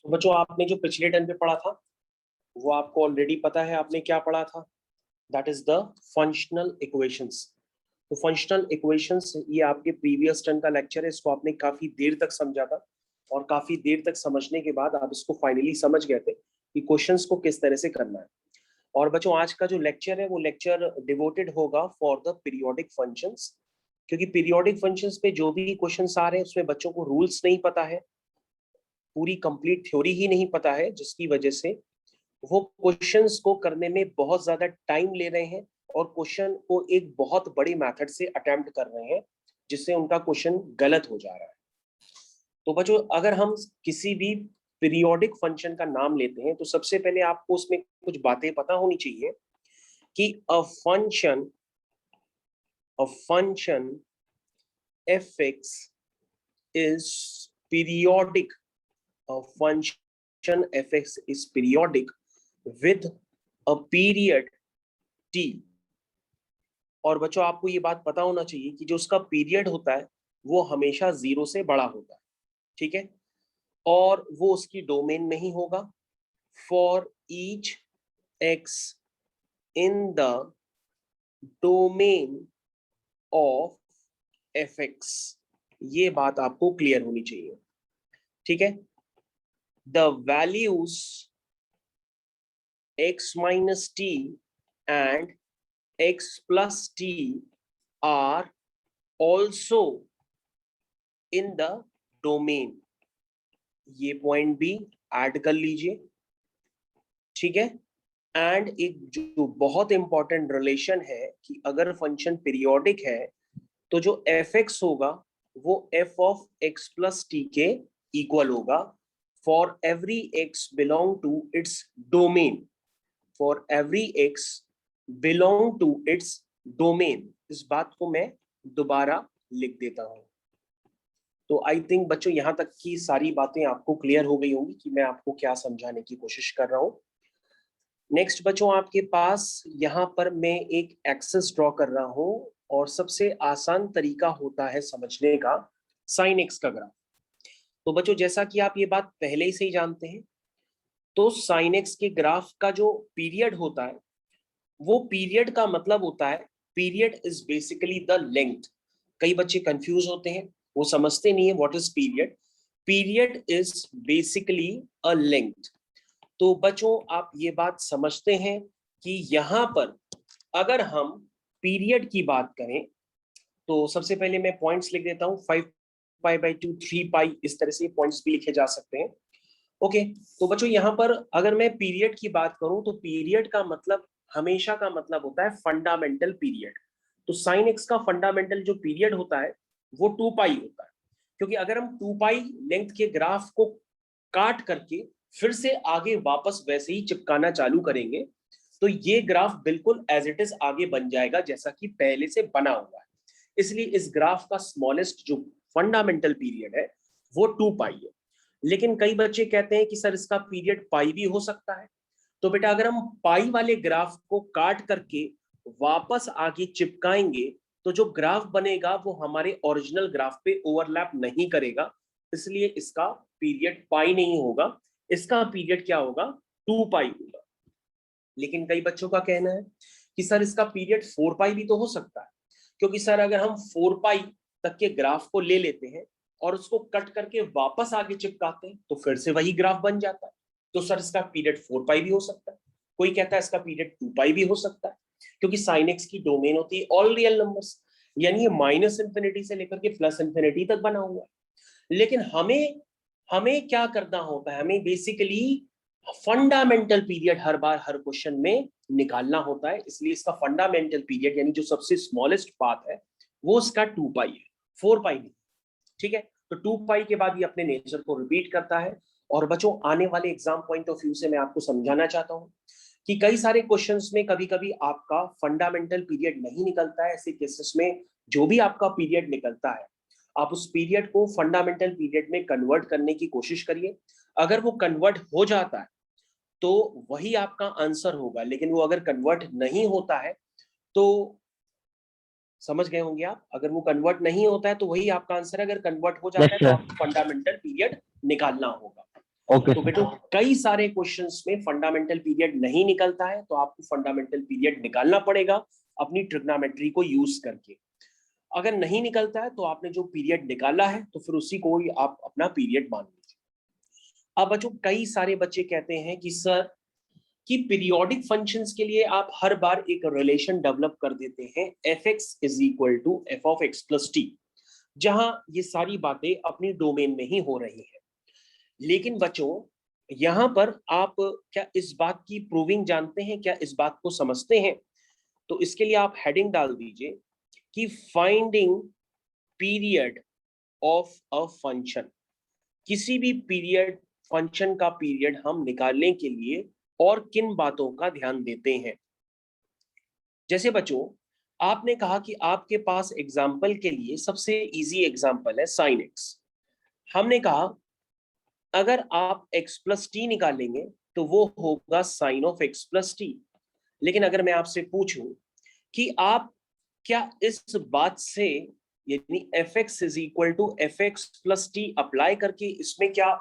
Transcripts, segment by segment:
तो बच्चों आपने जो पिछले टर्म पे पढ़ा था वो आपको ऑलरेडी पता है। आपने क्या पढ़ा था? That is the functional equations. तो फंक्शनल इक्वेशंस ये आपके प्रीवियस टर्म का लेक्चर है। इसको आपने काफी देर तक समझा था और काफी देर तक समझने के बाद आप इसको फाइनली समझ गए थे कि क्वेश्चंस को किस तरह से करना है। और बच्चों आज का जो लेक्चर है वो लेक्चर डिवोटेड होगा फॉर द पीरियोडिक फंक्शंस, क्योंकि पीरियोडिक फंक्शंस पे जो भी क्वेश्चंस आ रहे हैं उसमें बच्चों को रूल्स नहीं पता है, पूरी कंप्लीट थ्योरी ही नहीं पता है, जिसकी वजह से वो क्वेश्चंस को करने में बहुत ज्यादा टाइम ले रहे हैं और क्वेश्चन को एक बहुत बड़ी मेथड से अटेम्प्ट कर रहे हैं, जिससे उनका क्वेश्चन गलत हो जा रहा है। तो बच्चों अगर हम किसी भी पीरियोडिक फंक्शन का नाम लेते हैं तो सबसे पहले आपको उसमें कुछ बातें पता होनी चाहिए कि a function fx is periodic. A function fx is periodic with a period t। और बच्चों आपको ये बात पता होना चाहिए कि जो उसका पीरियड होता है वो हमेशा 0 से बड़ा होता है, ठीक है, और वो उसकी डोमेन में ही होगा। For each x in the domain of F x, ये बात आपको क्लियर होनी चाहिए, ठीक है। The values x minus t and x plus t are also in the domain। ये पॉइंट भी ऐड कर लीजिए, ठीक है। एंड एक जो बहुत इंपॉर्टेंट रिलेशन है कि अगर फंक्शन पीरियोडिक है तो जो एफ एक्स होगा वो f of x plus t के इक्वल होगा for every x belong to its domain. For every x belong to its domain. इस बात को मैं दोबारा लिख देता हूं। तो आई थिंक बच्चों यहां तक की सारी बातें आपको क्लियर हो गई होंगी कि मैं आपको क्या समझाने की कोशिश कर रहा हूं। नेक्स्ट बच्चों आपके पास यहां पर मैं एक एक्सेस ड्रॉ कर रहा हूं और सबसे आसान तरीका होता है समझने का साइन एक्स का ग्राफ। तो बच्चों जैसा कि आप ये बात पहले ही से ही जानते हैं, तो साइन एक्स के ग्राफ का जो पीरियड होता है वो पीरियड का मतलब होता है, period is basically the length. कई बच्चे कंफ्यूज होते हैं, वो समझते नहीं है what is period. Period is basically a length. तो बच्चों आप ये बात समझते हैं कि यहां पर अगर हम पीरियड की बात करें तो सबसे पहले मैं पॉइंट्स लिख देता हूं। 5π/2, 3π, इस तरह से पॉइंट्स भी लिखे जा सकते हैं। ओके, तो बच्चों यहां पर अगर मैं पीरियड की बात करूं तो पीरियड का मतलब हमेशा का मतलब होता है फंडामेंटल पीरियड। तो साइन एक्स का फंडामेंटल जो पीरियड होता है वो 2π होता है, क्योंकि अगर हम 2π लेंथ के ग्राफ को काट करके फिर से आगे वापस वैसे ही चिपकाना चालू करेंगे तो ये ग्राफ बिल्कुल एज इट इज आगे बन जाएगा जैसा कि पहले से बना हुआ है। इसलिए इस ग्राफ का स्मॉलेस्ट जो फंडामेंटल पीरियड है वो 2π है। लेकिन कई बच्चे कहते हैं कि सर इसका पीरियड पाई भी हो सकता है। तो बेटा अगर हम पाई वाले ग्राफ को काट करके वापस आगे चिपकाएंगे तो जो ग्राफ बनेगा वो हमारे ओरिजिनल ग्राफ पे ओवरलैप नहीं करेगा, इसलिए इसका पीरियड पाई नहीं होगा, इसका पीरियड क्या होगा, 2π होगा। लेकिन कई बच्चों का कहना है कि सर इसका पीरियड 4π भी तो हो सकता है, क्योंकि सर अगर हम 4π तक के ग्राफ को ले लेते हैं और उसको कट करके वापस आगे चिपकाते हैं तो फिर से वही ग्राफ बन जाता है। तो सर इसका पीरियड 4π भी हो सकता है। कोई कहता है इसका पीरियड 2π भी हो सकता है, क्योंकि साइन एक्स की डोमेन होती है ऑल रियल नंबर्स, यानी ये -∞ से लेकर के +∞ तक बना हुआ है। लेकिन हमें हमें क्या करना होता है, हमें बेसिकली फंडामेंटल पीरियड हर बार हर क्वेश्चन में निकालना होता है। इसलिए इसका फंडामेंटल पीरियड यानी जो सबसे स्मॉलेस्ट पाथ है वो इसका 2π है, 4π नहीं, ठीक है। तो 2π के बाद ये अपने नेचर को रिपीट करता है। और बच्चों आने वाले एग्जाम पॉइंट ऑफ व्यू से मैं आपको समझाना चाहता हूं कि कई सारे क्वेश्चंस में कभी कभी आपका फंडामेंटल पीरियड नहीं निकलता है। ऐसे केसेस में जो भी आपका पीरियड निकलता है आप उस पीरियड को फंडामेंटल पीरियड में कन्वर्ट करने की कोशिश करिए। अगर वो कन्वर्ट हो जाता है तो वही आपका आंसर होगा, लेकिन वो अगर कन्वर्ट नहीं होता है तो समझ गए होंगे आप, अगर वो कन्वर्ट नहीं होता है तो वही आपका आंसर है, अगर कन्वर्ट हो यस जाता है तो सर। आपको फंडामेंटल पीरियड निकालना होगा। ओके तो बेटो कई सारे क्वेश्चंस में फंडामेंटल पीरियड नहीं निकलता है, तो आपको फंडामेंटल पीरियड निकालना पड़ेगा अपनी ट्रिग्नोमेट्री को यूज करके। अगर नहीं निकलता है तो आपने जो पीरियड निकाला है तो फिर उसी को ही आप अपना पीरियड मान लीजिए। अब बच्चों कई सारे बच्चे कहते हैं कि सर कि पीरियोडिक फंक्शंस के लिए आप हर बार एक रिलेशन डेवलप कर देते हैं f x is equal to f of x plus t, जहां ये सारी बातें अपनी डोमेन में ही हो रही है। लेकिन बच्चों यहां पर आप क्या इस बात की प्रूविंग जानते हैं, क्या इस बात को समझते हैं? तो इसके लिए आप हेडिंग डाल दीजिए कि finding period of a function. किसी भी पीरियड फंक्शन का पीरियड हम निकालने के लिए और किन बातों का ध्यान देते हैं। जैसे बच्चों आपने कहा कि आपके पास एग्जाम्पल के लिए सबसे इजी एग्जाम्पल है साइन एक्स। हमने कहा अगर आप x प्लस टी निकालेंगे तो वो होगा sine of x plus t. लेकिन अगर मैं आपसे पूछूं कि आप क्या इस बात से यानी f x is equal to f x plus t apply करके इसमें क्या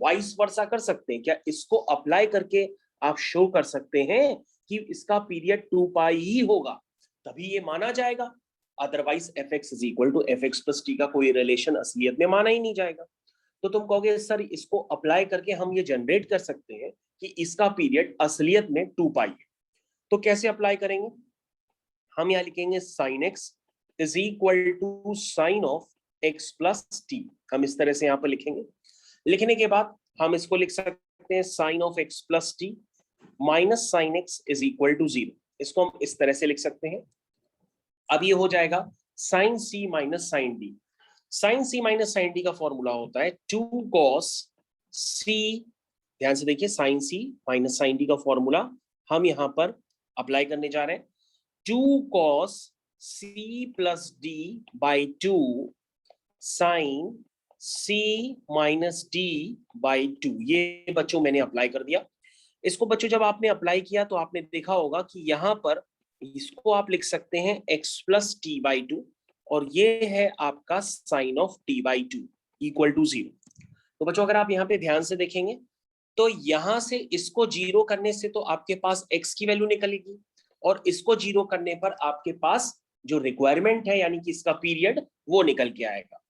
वाइस वर्सा कर सकते हैं? क्या इसको अप्लाई करके आप शो कर सकते हैं कि इसका पीरियड 2 पाई ही होगा, तभी ये माना जाएगा? Otherwise f x is equal to f x plus t का कोई रिलेशन असलियत में माना ही नहीं जाएगा। तो तुम कहोगे सर इसको अप्लाई करके हम ये जनरेट कर सकते हैं कि इसका पीरियड असलियत में 2 पाई है। तो कैसे अप्लाई करेंगे? हम यहाँ लिखेंगे sine x is equal to sine of x plus t. हम इस तरह से यहाँ पर लिखेंगे। लिखने के बाद हम इसको लिख सकते हैं sine of x plus t minus sine x is equal to 0। इसको हम इस तरह से लिख सकते हैं। अब ये हो जाएगा साइन सी माइनस साइन डी। साइन सी माइनस साइन डी का फॉर्मूला होता है 2 कॉस सी। ध्यान से देखिए, साइन सी माइनस साइन डी का फॉर्मूला हम यहां पर अप्लाई करने जा रहे हैं। 2 cos c plus d by 2 sine c minus d by 2। ये बच्चों मैंने अप्लाई कर दिया। इसको बच्चों जब आपने अप्लाई किया तो आपने देखा होगा कि यहाँ पर इसको आप लिख सकते हैं x प्लस टी बाई 2 और ये है आपका sine of t by 2 equal to 0। तो बच्चों अगर आप यहाँ पे ध्यान से देखेंगे तो यहां से इसको 0 करने से तो आपके पास x की वैल्यू निकलेगी और इसको 0 करने पर आपके पास जो रिक्वायरमेंट है यानी कि इसका पीरियड वो निकल के आएगा।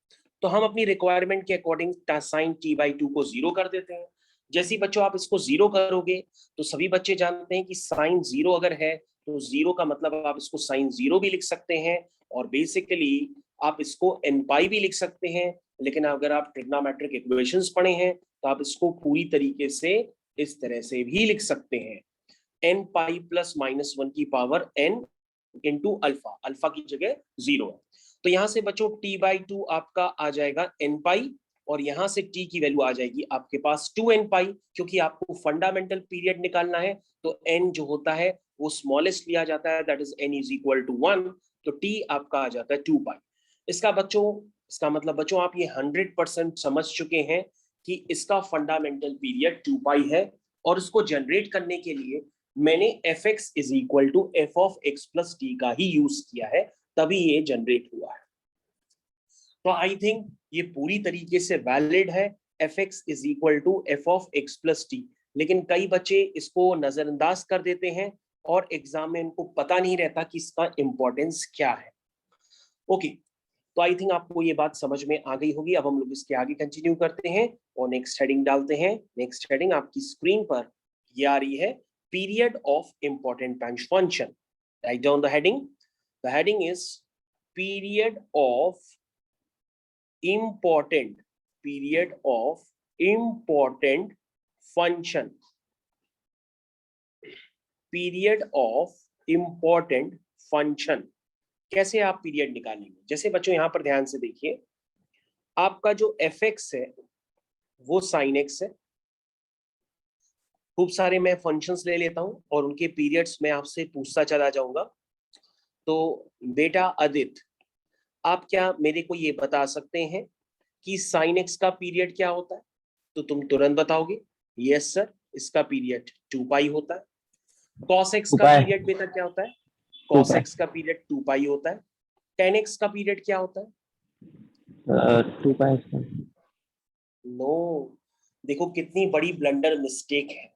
तो हम अपनी रिक्वायरमेंट के अकॉर्डिंग साइन टी बाई 2 को 0 कर देते हैं। जैसे ही बच्चों आप इसको 0 करोगे तो सभी बच्चे जानते हैं कि साइन 0 अगर है तो 0 का मतलब आप इसको साइन 0 भी लिख सकते हैं और बेसिकली आप इसको एन पाई भी लिख सकते हैं। लेकिन अगर आप ट्रिग्नोमेट्रिक इक्वेशंस पढ़े हैं तो आप इसको पूरी तरीके से इस तरह से भी लिख सकते हैं, एन पाई प्लस माइनस 1 की power n into alpha. Alpha की जगह 0 है। तो यहां से बच्चों t बाई 2 आपका आ जाएगा एन पाई और यहां से t की वैल्यू आ जाएगी आपके पास 2n पाई। क्योंकि आपको फंडामेंटल पीरियड निकालना है तो n जो होता है वो स्मॉलेस्ट लिया जाता है, that is n is equal to 1। तो t आपका आ जाता है 2 पाई। इसका मतलब बच्चों आप ये 100% समझ चुके हैं कि इसका फंडामेंटल पीरियड 2 पाई है और इसको जनरेट करने के लिए मैंने f x is equal to f of x plus t का ही यूज किया है, तभी ये जनरेट हुआ है। तो आई थिंक ये पूरी तरीके से वैलिड है, f x is equal to f of x plus t. लेकिन कई बच्चे इसको नजरअंदाज कर देते हैं और एग्जाम में इनको पता नहीं रहता कि इसका इंपॉर्टेंस क्या है। ओके, तो आई थिंक आपको ये बात समझ में आ गई होगी। अब हम लोग इसके आगे कंटिन्यू करते हैं और नेक्स्ट हेडिंग डालते हैं। नेक्स्ट हेडिंग आपकी स्क्रीन पर ये आ रही है, period of important function. Write down the heading. The heading is period of important function. Period of important function. कैसे आप पीरियड निकालेंगे? जैसे बच्चों यहां पर ध्यान से देखिए, आपका जो एफ एक्स है वो साइन एक्स है। खूब सारे मैं फंक्शंस ले लेता हूं और उनके पीरियड्स में आपसे पूछता चला जाऊंगा। तो बेटा आदित्य, आप क्या मेरे को ये बता सकते हैं कि साइन एक्स का पीरियड क्या होता है? तो तुम तुरंत बताओगे यस सर, इसका पीरियड 2 पाई होता है। कॉस एक्स का पीरियड बेटा क्या होता है? कॉस एक्स का पीरियड 2 पाई होता है। टेन एक्स का पीरियड क्या होता है? 2 पाई। नो, देखो कितनी बड़ी ब्लंडर मिस्टेक है।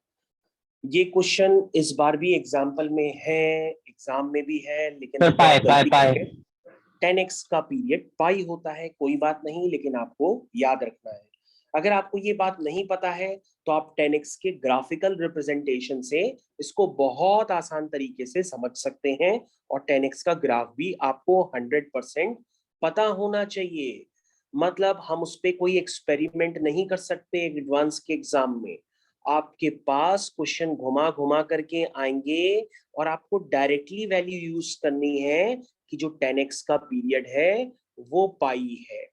ये क्वेश्चन इस बार भी एग्जाम्पल में है, एग्जाम में भी है, लेकिन सर देखो पाई आप पाई गलती पाई करके 10x का पीरियड पाई होता है, कोई बात नहीं, लेकिन आपको याद रखना है। अगर आपको ये बात नहीं पता है तो आप 10x के ग्राफिकल रिप्रेजेंटेशन से इसको बहुत आसान तरीके से समझ सकते हैं, और 10x का ग्राफ भी आपको 100% पता होना चाहिए। मतलब हम उस पर कोई एक्सपेरिमेंट नहीं कर सकते एडवांस के एग्जाम में। आपके पास क्वेश्चन घुमा घुमा करके आएंगे और आपको डायरेक्टली वैल्यू यूज करनी है कि जो 10x का पीरियड है वो पाई है।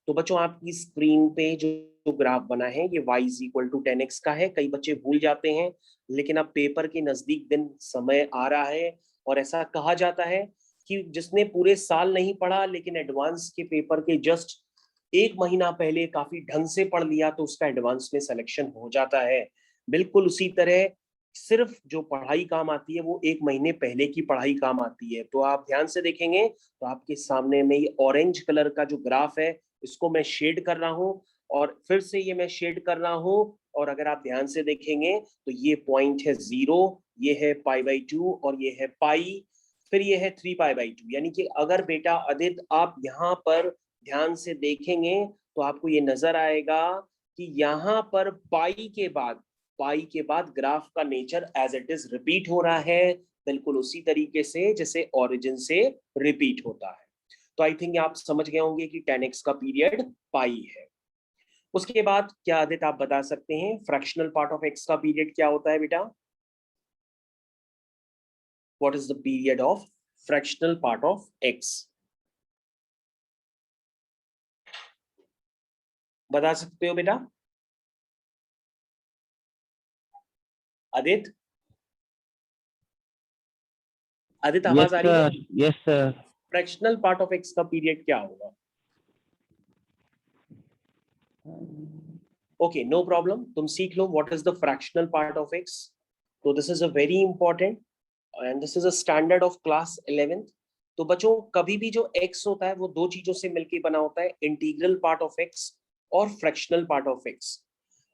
तो बच्चों आपकी स्क्रीन पे जो ग्राफ बना है ये y is equal to 10x का है। कई बच्चे भूल जाते हैं, लेकिन अब पेपर के नजदीक दिन समय आ रहा है, और ऐसा कहा जाता है कि जिसने पूरे साल नहीं पढ़ा लेकिन एडवांस के पेपर के जस्ट एक महीना पहले काफी ढंग से पढ़ लिया तो उसका एडवांस में सिलेक्शन हो जाता है। बिल्कुल उसी तरह सिर्फ जो पढ़ाई काम आती है वो एक महीने पहले की पढ़ाई काम आती है। तो आप ध्यान से देखेंगे तो आपके सामने में ये ऑरेंज कलर का जो ग्राफ है इसको मैं शेड कर रहा हूँ, और फिर से ये मैं शेड कर रहा हूँ, और अगर आप ध्यान से देखेंगे तो ये पॉइंट है 0, ये है π/2 और ये है पाई, फिर ये है 3π/2। यानी कि अगर बेटा आदित्य आप यहाँ पर ध्यान से देखेंगे तो आपको ये नजर आएगा कि यहाँ पर पाई के बाद ग्राफ का nature as it is repeat हो रहा है, बिल्कुल उसी तरीके से जैसे ओरिजिन से रिपीट होता है। तो आई थिंक आप समझ गए होंगे कि 10x का पीरियड पाई है। उसके बाद क्या आदित्य आप बता सकते हैं फ्रैक्शनल पार्ट ऑफ x का पीरियड क्या होता है बेटा? What is the period of fractional part of x? बता सकते हो बेटा आदित्य? आदित्य यस आवाज आ रही है? Sir, yes sir. Fractional part of x का पीरियड क्या होगा? ओके नो प्रॉब्लम, तुम सीख लो what is the fractional part of x। तो this is a very important and this is a standard of class 11th। तो बच्चों कभी भी जो x होता है वो दो चीजों से मिलकर बना होता है, इंटीग्रल पार्ट ऑफ x और फ्रैक्शनल पार्ट ऑफ x।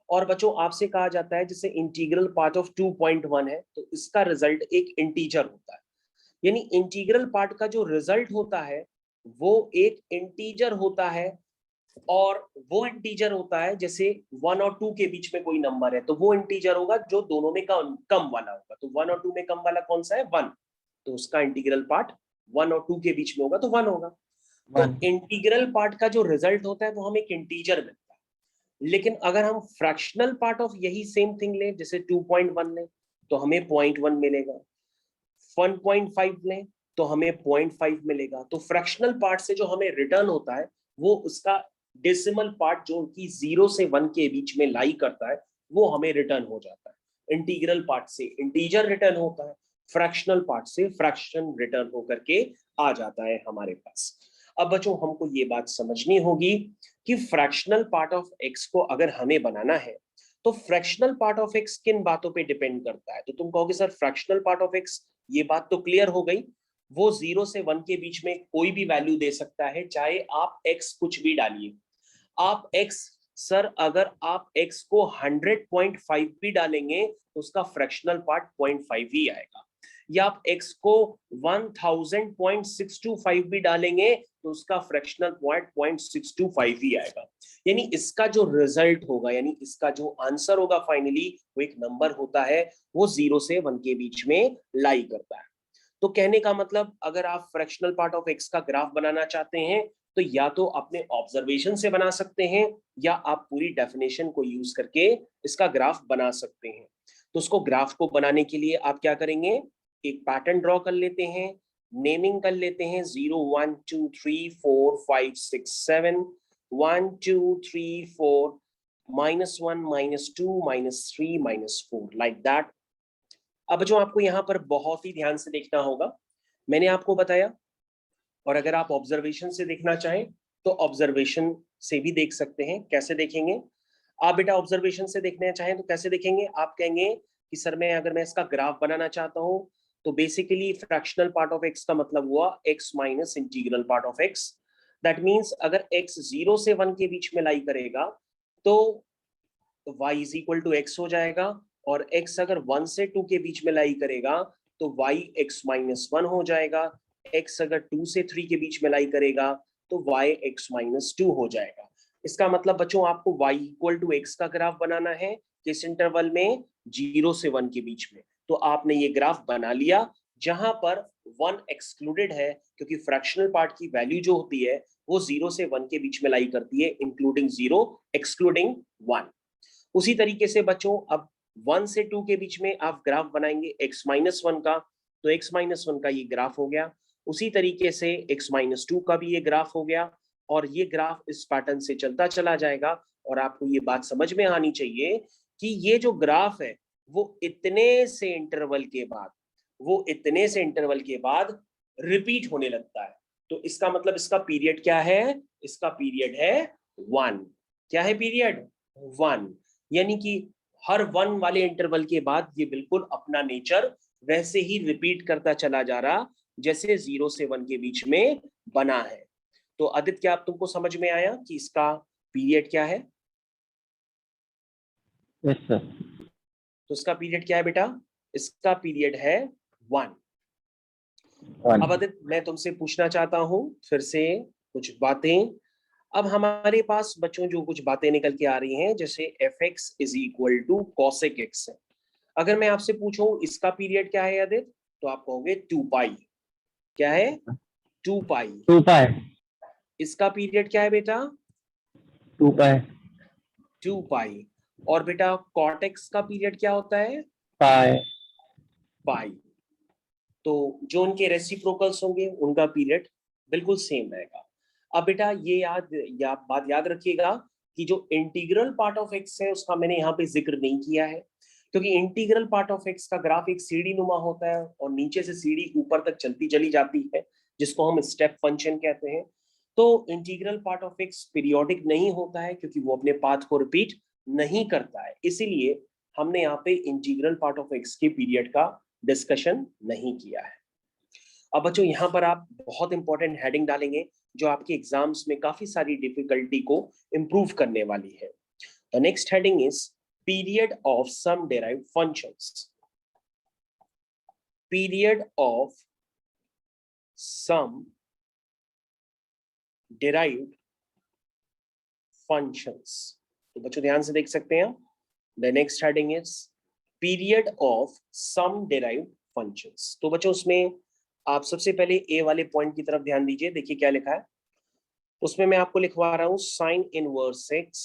और बच्चों आपसे कहा जाता है जैसे इंटीग्रल पार्ट ऑफ 2.1 है तो इसका रिजल्ट एक इंटीजर होता है। यानी इंटीग्रल पार्ट का जो रिजल्ट होता है वो एक इंटीजर होता है, और वो इंटीजर होता है जैसे 1 और 2 के बीच में कोई नंबर है तो वो इंटीजर होगा जो दोनों में कम वाला होगा। तो 1 और 2 में कम वाला कौन सा है? 1। तो उसका इंटीग्रल पार्ट 1 और 2 के बीच में होगा तो 1 होगा। तो 1। इंटीग्रल पार्ट का जो रिजल्ट होता है वो हमें एक इंटीजर मिलता है। लेकिन अगर हम फ्रैक्शनल पार्ट ऑफ यही सेम थिंग लें जैसे 2.1 लें तो हमें 0.1 मिलेगा, 1.5 लें तो हमें 0.5 मिलेगा। तो फ्रैक्शनल पार्ट से जो हमें रिटर्न होता है वो उसका डेसिमल पार्ट जो कि 0 से 1 के बीच में लाई करता है वो हमें रिटर्न हो जाता है। इंटीग्रल पार्ट से इंटीजर रिटर्न होता है, फ्रैक्शनल पार्ट से फ्रैक्शन रिटर्न होकर के आ जाता है हमारे पास। अब बच्चों हमको ये बात समझनी होगी कि फ्रैक्शनल पार्ट ऑफ एक्स को अगर हमें बनाना है तो फ्रैक्शनल पार्ट ऑफ एक्स किन बातों पे डिपेंड करता है? तो तुम कहोगे sir fractional part of x, ये बात तो क्लियर हो गई, वो 0 से 1 के बीच में कोई भी वैल्यू दे सकता है, चाहे आप x कुछ भी डालिए। आप x, सर अगर आप x को 100.5 भी डालेंगे तो उसका फ्रैक्शनल पार्ट 0.5 ही आएगा, या आप x को 1000.625 भी डालेंगे तो उसका फ्रैक्शनल पॉइंट 0.625 ही आएगा। यानी इसका जो रिजल्ट होगा, यानी इसका जो आंसर होगा फाइनली वो एक नंबर होता है, वो 0 से 1 के बीच में लाई करता है। तो कहने का मतलब अगर आप फ्रैक्शनल पार्ट ऑफ एक्स का ग्राफ बनाना चाहते हैं तो या तो अपने ऑब्जर्वेशन से बना सकते हैं या आप पूरी डेफिनेशन को यूज करके इसका ग्राफ बना सकते हैं। तो उसको ग्राफ को बनाने के लिए आप क्या करेंगे, एक पैटर्न ड्रॉ कर लेते हैं, नेमिंग कर लेते हैं 0 1 2 3 4 5 6 7 1 2 3 4 -1 -2 -3 -4 लाइक दैट। अब जो आपको यहाँ पर बहुत ही ध्यान से देखना होगा, मैंने आपको बताया, और अगर आप ऑब्जर्वेशन से देखना चाहें तो ऑब्जर्वेशन से भी देख सकते हैं। कैसे देखेंगे आप बेटा? ऑब्जर्वेशन से देखना चाहें तो कैसे देखेंगे? आप कहेंगे कि सर मैं अगर मैं इसका ग्राफ बनाना चाहता हूं तो basically fractional part of x का मतलब हुआ x minus integral part of x. That means अगर एक्स 0 से 1 के बीच में लाई करेगा तो y is equal to x हो जाएगा, और x अगर 1 से 2 के बीच में लाई करेगा तो y x माइनस 1 हो जाएगा, x अगर 2 से 3 के बीच में लाई करेगा तो y x माइनस 2 हो जाएगा। इसका मतलब बच्चों आपको y इक्वल टू एक्स का ग्राफ बनाना है किस इंटरवल में, 0 से 1 के बीच में। तो आपने ये ग्राफ बना लिया जहां पर 1 एक्सक्लूडेड है, क्योंकि फ्रैक्शनल पार्ट की वैल्यू जो होती है वो 0 से 1 के बीच में लाई करती है, इंक्लूडिंग 0 एक्सक्लूडिंग 1। उसी तरीके से बच्चों अब 1 से 2 के बीच में आप ग्राफ बनाएंगे x माइनस 1 का, तो x माइनस 1 का ये ग्राफ हो गया। उसी तरीके से x माइनस 2 का भी ये ग्राफ हो गया, और ये ग्राफ इस पैटर्न से चलता चला जाएगा। और आपको ये बात समझ में आनी चाहिए कि ये जो ग्राफ है वो इतने से इंटरवल के बाद रिपीट होने लगता है। तो इसका मतलब इसका पीरियड क्या है, इसका पीरियड है 1। क्या है पीरियड, 1। यानी कि हर 1 वाले इंटरवल के बाद ये बिल्कुल अपना नेचर वैसे ही रिपीट करता चला जा रहा जैसे 0 से 1 के बीच में बना है। तो आदित्य, क्या आप तुमको समझ में आया कि इसका पीरियड क्या है? Yes sir. तो इसका पीरियड क्या है बेटा? इसका पीरियड है 1। अब आदित्य, मैं तुमसे पूछना चाहता हूं फिर से कुछ बातें। अब हमारे पास बच्चों जो कुछ बातें निकल के आ रही हैं, जैसे f x is equal to cosec x है। अगर मैं आपसे पूछूं इसका पीरियड क्या है आदित्य, तो आप कहोगे 2 पाई। क्या है? 2 पाई। 2 पाई। इसका पीरियड क्या है बेटा? 2 पाई। 2 पाई। और बेटा कॉट एक्स का पीरियड क्या होता है? पाई। पाई। तो जो उनके रेसिप्रोकल्स होंगे उनका पीरियड बिल्कुल सेम रहेगा। अब बेटा ये बात याद रखिएगा कि जो इंटीग्रल पार्ट ऑफ एक्स है उसका मैंने यहाँ पे जिक्र नहीं किया है, क्योंकि इंटीग्रल पार्ट ऑफ एक्स का ग्राफ एक सीढ़ी नुमा होता है और नीचे से सीढ़ी ऊपर तक चलती चली जाती है, जिसको हम स्टेप फंक्शन कहते हैं। तो integral part of x periodic नहीं होता है क्योंकि वो अपने पाथ को रिपीट नहीं करता है, इसीलिए हमने यहाँ पे इंटीग्रल पार्ट ऑफ एक्स के पीरियड का डिस्कशन नहीं किया है। अब बच्चों यहाँ पर आप बहुत इंपॉर्टेंट हेडिंग डालेंगे जो आपके एग्जाम्स में काफी सारी डिफिकल्टी को इंप्रूव करने वाली है। The next heading is period of some derived functions. Period of some derived functions. तो बच्चों ध्यान से देख सकते हैं, the next heading is period of some derived functions. तो बच्चों उसमें आप सबसे पहले ए वाले पॉइंट की तरफ ध्यान दीजिए। देखिए क्या लिखा है उसमें, मैं आपको लिखवा रहा हूं साइन इनवर्स एक्स।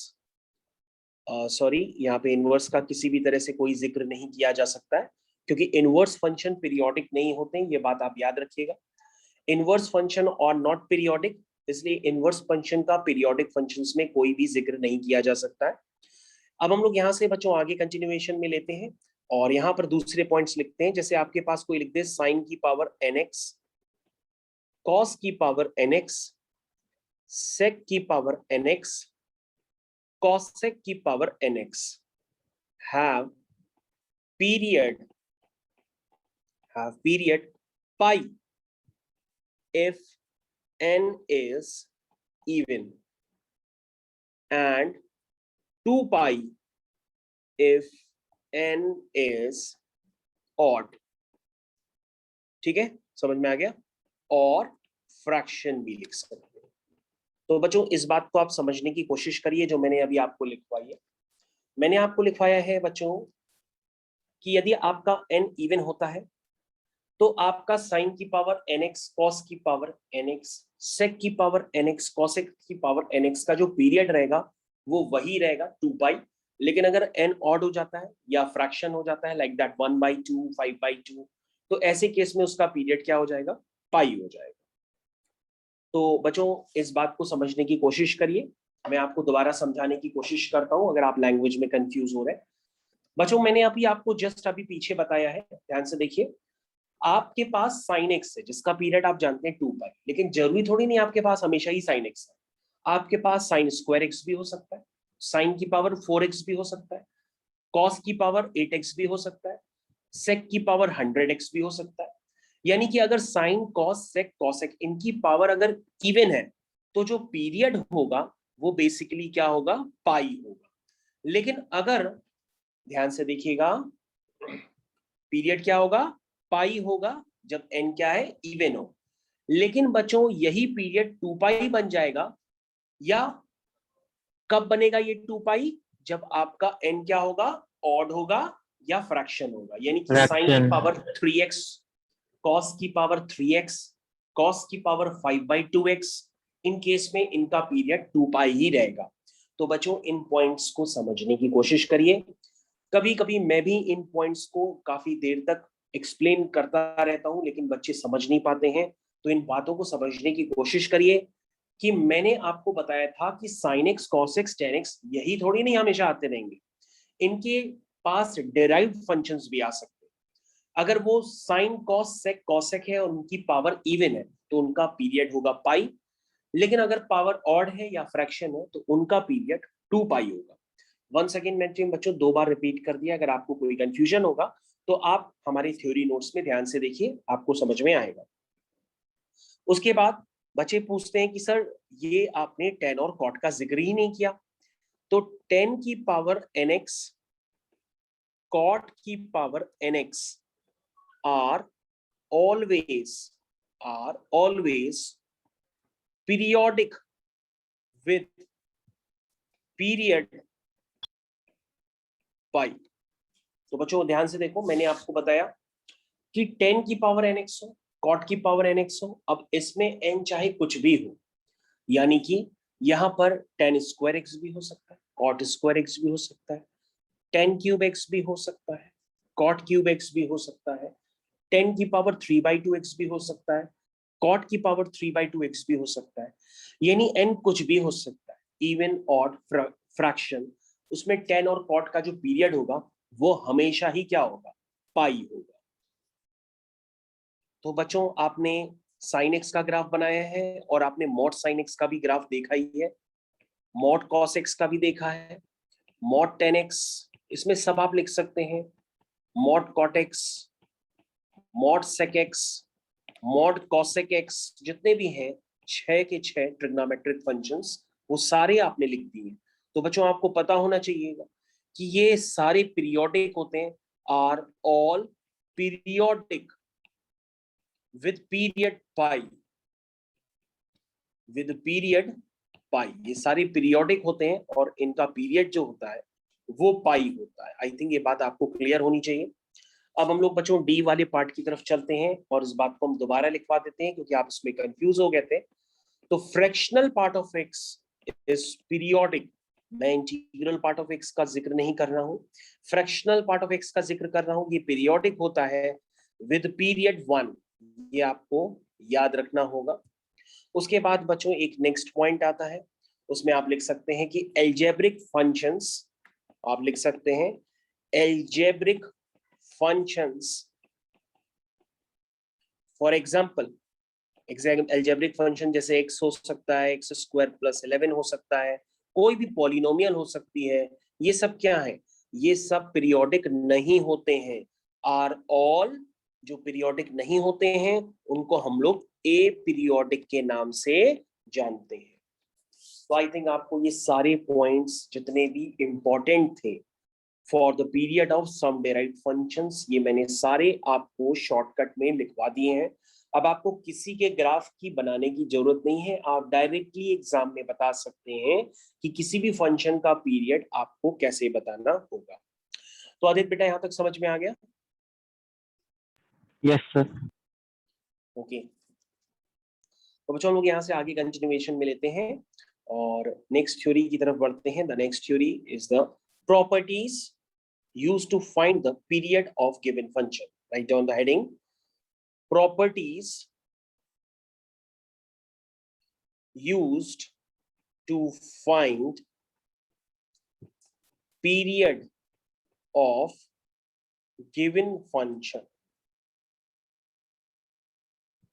सॉरी, यहाँ पे इनवर्स का किसी भी तरह से कोई जिक्र नहीं किया जा सकता है, क्योंकि इनवर्स फंक्शन पीरियोडिक नहीं होते हैं, ये बात आप याद रखिएगा। इनवर्स फंक्शन और नॉट पीरियोडिक, इसलिए इनवर्स फंक्शन का पीरियोडिक फंक्शंस में कोई भी जिक्र नहीं किया जा सकता है। अब हम लोग यहाँ से बच्चों आगे कंटिन्यूएशन में लेते हैं और यहाँ पर दूसरे पॉइंट्स लिखते हैं। जैसे आपके पास कोई लिख दे साइन की पावर nx, कॉस की पावर nx, सेक की पावर nx, cosec की power nx have period pi if n is even and 2 pi if n is odd। ठीक है, समझ में आ गया? और फ्रैक्शन भी लिख सकते हैं। तो बच्चों इस बात को आप समझने की कोशिश करिए जो मैंने अभी आपको लिखवाई है। मैंने आपको लिखवाया है बच्चों कि यदि आपका n इवन होता है तो आपका साइन की पावर nx, कॉस की पावर nx, सेक की पावर nx, कॉसेक की पावर nx का जो पीरियड रहेगा वो वही रहेगा 2 पाई। लेकिन अगर n ऑड हो जाता है या फ्रैक्शन हो जाता है लाइक दैट 1/2, 5/2, तो ऐसे केस में उसका पीरियड क्या हो जाएगा? पाई हो जाएगा। तो बच्चों इस बात को समझने की कोशिश करिए, मैं आपको दोबारा समझाने की कोशिश करता हूं अगर आप लैंग्वेज में कंफ्यूज हो रहे हैं। बच्चों मैंने अभी आपको जस्ट अभी पीछे बताया है, ध्यान से देखिए। आपके पास साइन एक्स है जिसका पीरियड आप जानते हैं 2 पाई, लेकिन जरूरी थोड़ी नहीं आपके पास हमेशा ही साइन एक्स है। आपके पास साइन स्क्वायर एक्स भी हो सकता है, साइन की पावर 4x भी हो सकता है, कॉस की पावर 8x भी हो सकता है, सेक की पावर 100x भी हो सकता है। यानी कि अगर साइन, कॉस, सेक, कॉसेक इनकी पावर अगर इवन है तो जो पीरियड होगा वो बेसिकली क्या होगा? पाई होगा। लेकिन अगर ध्यान से देखिएगा, पीरियड क्या होगा, पाई होगा जब n क्या है, इवन हो। लेकिन बच्चों यही पीरियड 2 पाई बन जाएगा, या कब बनेगा ये 2 पाई, जब आपका n क्या होगा, ऑड होगा या फ्रैक्शन होगा। यानी कि साइन की फ्रैक्शन। पावर 3x, कॉस की पावर 3x, कॉस की पावर 5/2x, इन केस में इनका पीरियड 2 पाई ही रहेगा। तो बच्चों इन पॉइंट्स को समझने की कोशिश करिए। कभी कभी मैं भी इन पॉइंट्स को काफी देर तक एक्सप्लेन करता रहता हूं, लेकिन बच्चे समझ नहीं पाते हैं। तो इन बातों को समझने की कोशिश करिए कि मैंने आपको बताया था कि sin x, cos x, tan x यही थोड़ी नहीं हमेशा आते रहेंगे, इनके पास डेराइव्ड फंक्शंस भी आ सकते हैं। अगर वो साइन कॉसेक है और उनकी पावर इवन है तो उनका पीरियड होगा पाई, लेकिन अगर पावर ऑड है या फ्रैक्शन है तो उनका पीरियड 2 पाई होगा। वन सेकेंड मैंने बच्चों 2 बार रिपीट कर दिया। अगर आपको कोई कंफ्यूजन होगा तो आप हमारी थ्योरी नोट्स में ध्यान से देखिए, आपको समझ में आएगा। उसके बाद बच्चे पूछते हैं कि सर ये आपने टेन और कॉट का जिक्र ही नहीं किया। तो 10 की पावर nx, कॉट की power nx are always periodic with period pi. तो बच्चों ध्यान से देखो, मैंने आपको बताया कि 10 की पावर nx हो, कॉट की पावर nx हो। अब इसमें n चाहे कुछ भी हो, यानी कि यहां पर tan स्क्वायर एक्स भी हो सकता है, कॉट स्क्वायर एक्स भी हो सकता है, tan क्यूब एक्स भी हो सकता है, कॉट क्यूब एक्स भी हो सकता है, 10 की पावर 3/2x भी हो सकता है, कॉट की पावर 3/2x भी हो सकता है। यानी n कुछ भी हो सकता है, इवन ऑड फ्रैक्शन। उसमें 10 और कॉट का जो पीरियड होगा वो हमेशा ही क्या होगा, पाई होगा। तो बच्चों आपने साइन एक्स का ग्राफ बनाया है और आपने मॉड साइन एक्स का भी ग्राफ देखा ही है, मॉड कॉस एक्स का भी देखा है, मॉड टेन एक्स, इसमें सब आप लिख सकते हैं, mod cot x, mod sec x, mod cosec x, जितने भी हैं 6 के 6 ट्रिग्नोमेट्रिक फंक्शंस, वो सारे आपने लिख दिए। तो बच्चों आपको पता होना चाहिएगा कि ये सारे पीरियोडिक होते हैं, are all periodic with period pi, with period pi. ये सारे पीरियोडिक होते हैं और इनका पीरियड जो होता है वो पाई होता है। आई थिंक ये बात आपको क्लियर होनी चाहिए। अब हम लोग बच्चों डी वाले पार्ट की तरफ चलते हैं और इस बात को हम दोबारा लिखवा देते हैं क्योंकि आप इसमें कंफ्यूज हो गए थे। तो fractional part of x is periodic. मैं इंटीग्रल पार्ट ऑफ एक्स का जिक्र नहीं कर रहा हूं, फ्रैक्शनल पार्ट ऑफ एक्स का जिक्र कर रहा हूं। ये पीरियोडिक होता है विद पीरियड 1, ये आपको याद रखना होगा। उसके बाद बच्चों एक नेक्स्ट पॉइंट आता है, उसमें आप लिख सकते हैं कि एल्जेब्रिक फंक्शंस, आप लिख सकते हैं algebraic functions. For example algebraic function जैसे x हो सकता है, x² + 11 हो सकता है, कोई भी पॉलिनोमियल हो सकती है। ये सब क्या है, ये सब पीरियोडिक नहीं होते हैं। आर ऑल जो पीरियोडिक नहीं होते हैं उनको हम लोग ए पीरियोडिक के नाम से जानते हैं। तो आई थिंक आपको ये सारे पॉइंट्स जितने भी इंपॉर्टेंट थे for the period of some derived functions, ये मैंने सारे आपको शॉर्टकट में लिखवा दिए हैं। अब आपको किसी के ग्राफ की बनाने की जरूरत नहीं है, आप डायरेक्टली एग्जाम में बता सकते हैं कि किसी भी फंक्शन का पीरियड आपको कैसे बताना होगा। तो आदित्य बेटा यहां तक समझ में आ गया? Yes sir. ओके। तो बच्चों हम लोग यहाँ से आगे कंटिन्यूएशन में लेते हैं और नेक्स्ट थ्योरी की तरफ बढ़ते हैं। The next theory is the properties used to find the period of given function. Write down the heading, properties used to find period of given function.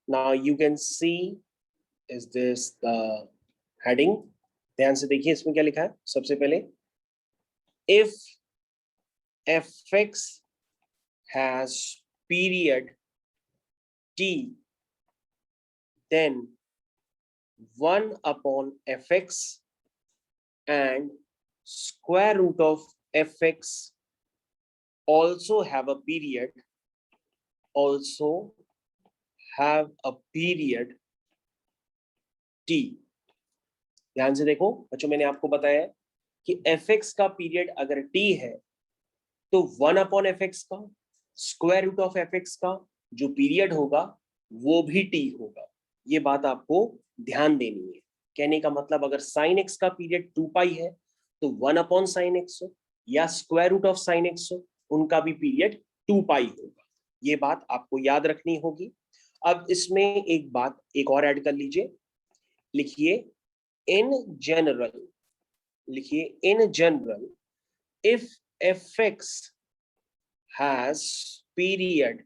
Now you can see, is this the heading? ध्यान से देखिए इसमें क्या लिखा है। सबसे पहले if fx has period t, then 1/fx and square root of fx also have a period, also have a period t। ध्यान से देखो बच्चों, मैंने आपको बताया कि fx का पीरियड अगर t है तो 1/fx का स्क्वायर रूट ऑफ fx का जो पीरियड होगा वो भी t होगा। ये बात आपको ध्यान देनी है। कहने का मतलब अगर sin x का पीरियड 2 पाई है तो 1/sin x हो या square root of sin x हो, उनका भी पीरियड 2 पाई होगा। ये बात आपको याद रखनी होगी। अब इसमें एक बात एक और ऐड कर लीजिए, लिखिए इन जनरल, लिखिए in general if fx has period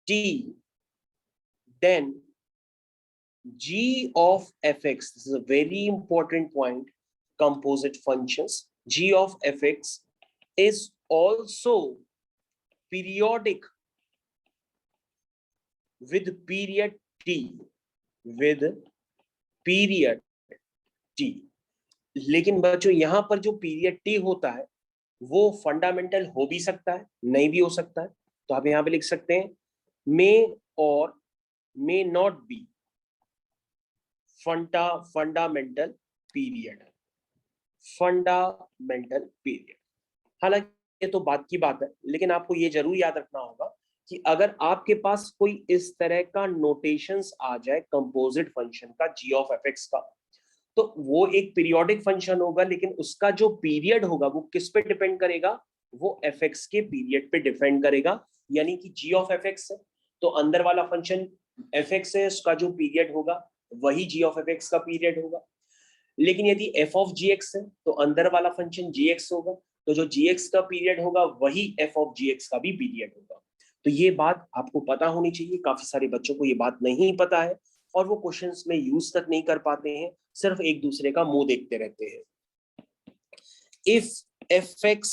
t, then g of fx, this is a very important point, composite functions, g of fx is also periodic with period t, with period t। लेकिन बच्चों यहां पर जो period T होता है वो fundamental हो भी सकता है, नहीं भी हो सकता है। तो आप यहां पे लिख सकते हैं मे और may not be fundamental period, fundamental period. हालांकि ये तो बात की बात है, लेकिन आपको ये जरूर याद रखना होगा कि अगर आपके पास कोई इस तरह का नोटेशंस आ जाए कंपोजिट फंक्शन का जी ऑफ एफ एक्स का, तो वो एक पीरियोडिक फंक्शन होगा, लेकिन उसका जो पीरियड होगा वो किस पे डिपेंड करेगा, वो एफ एक्स के पीरियड पे डिपेंड करेगा। यानी कि जी ऑफ एफ एक्स है तो अंदर वाला फंक्शन एफ एक्स है, उसका जो पीरियड होगा वही जी ऑफ एफ एक्स का पीरियड होगा। लेकिन यदि एफ ऑफ जी एक्स है तो अंदर वाला फंक्शन जी एक्स होगा, तो जो जी एक्स का पीरियड होगा वही एफ ऑफ जी एक्स का भी पीरियड होगा। तो ये बात आपको पता होनी चाहिए। काफी सारे बच्चों को ये बात नहीं पता है और वो क्वेश्चंस में यूज तक नहीं कर पाते हैं, सिर्फ एक दूसरे का मुंह देखते रहते हैं। If f x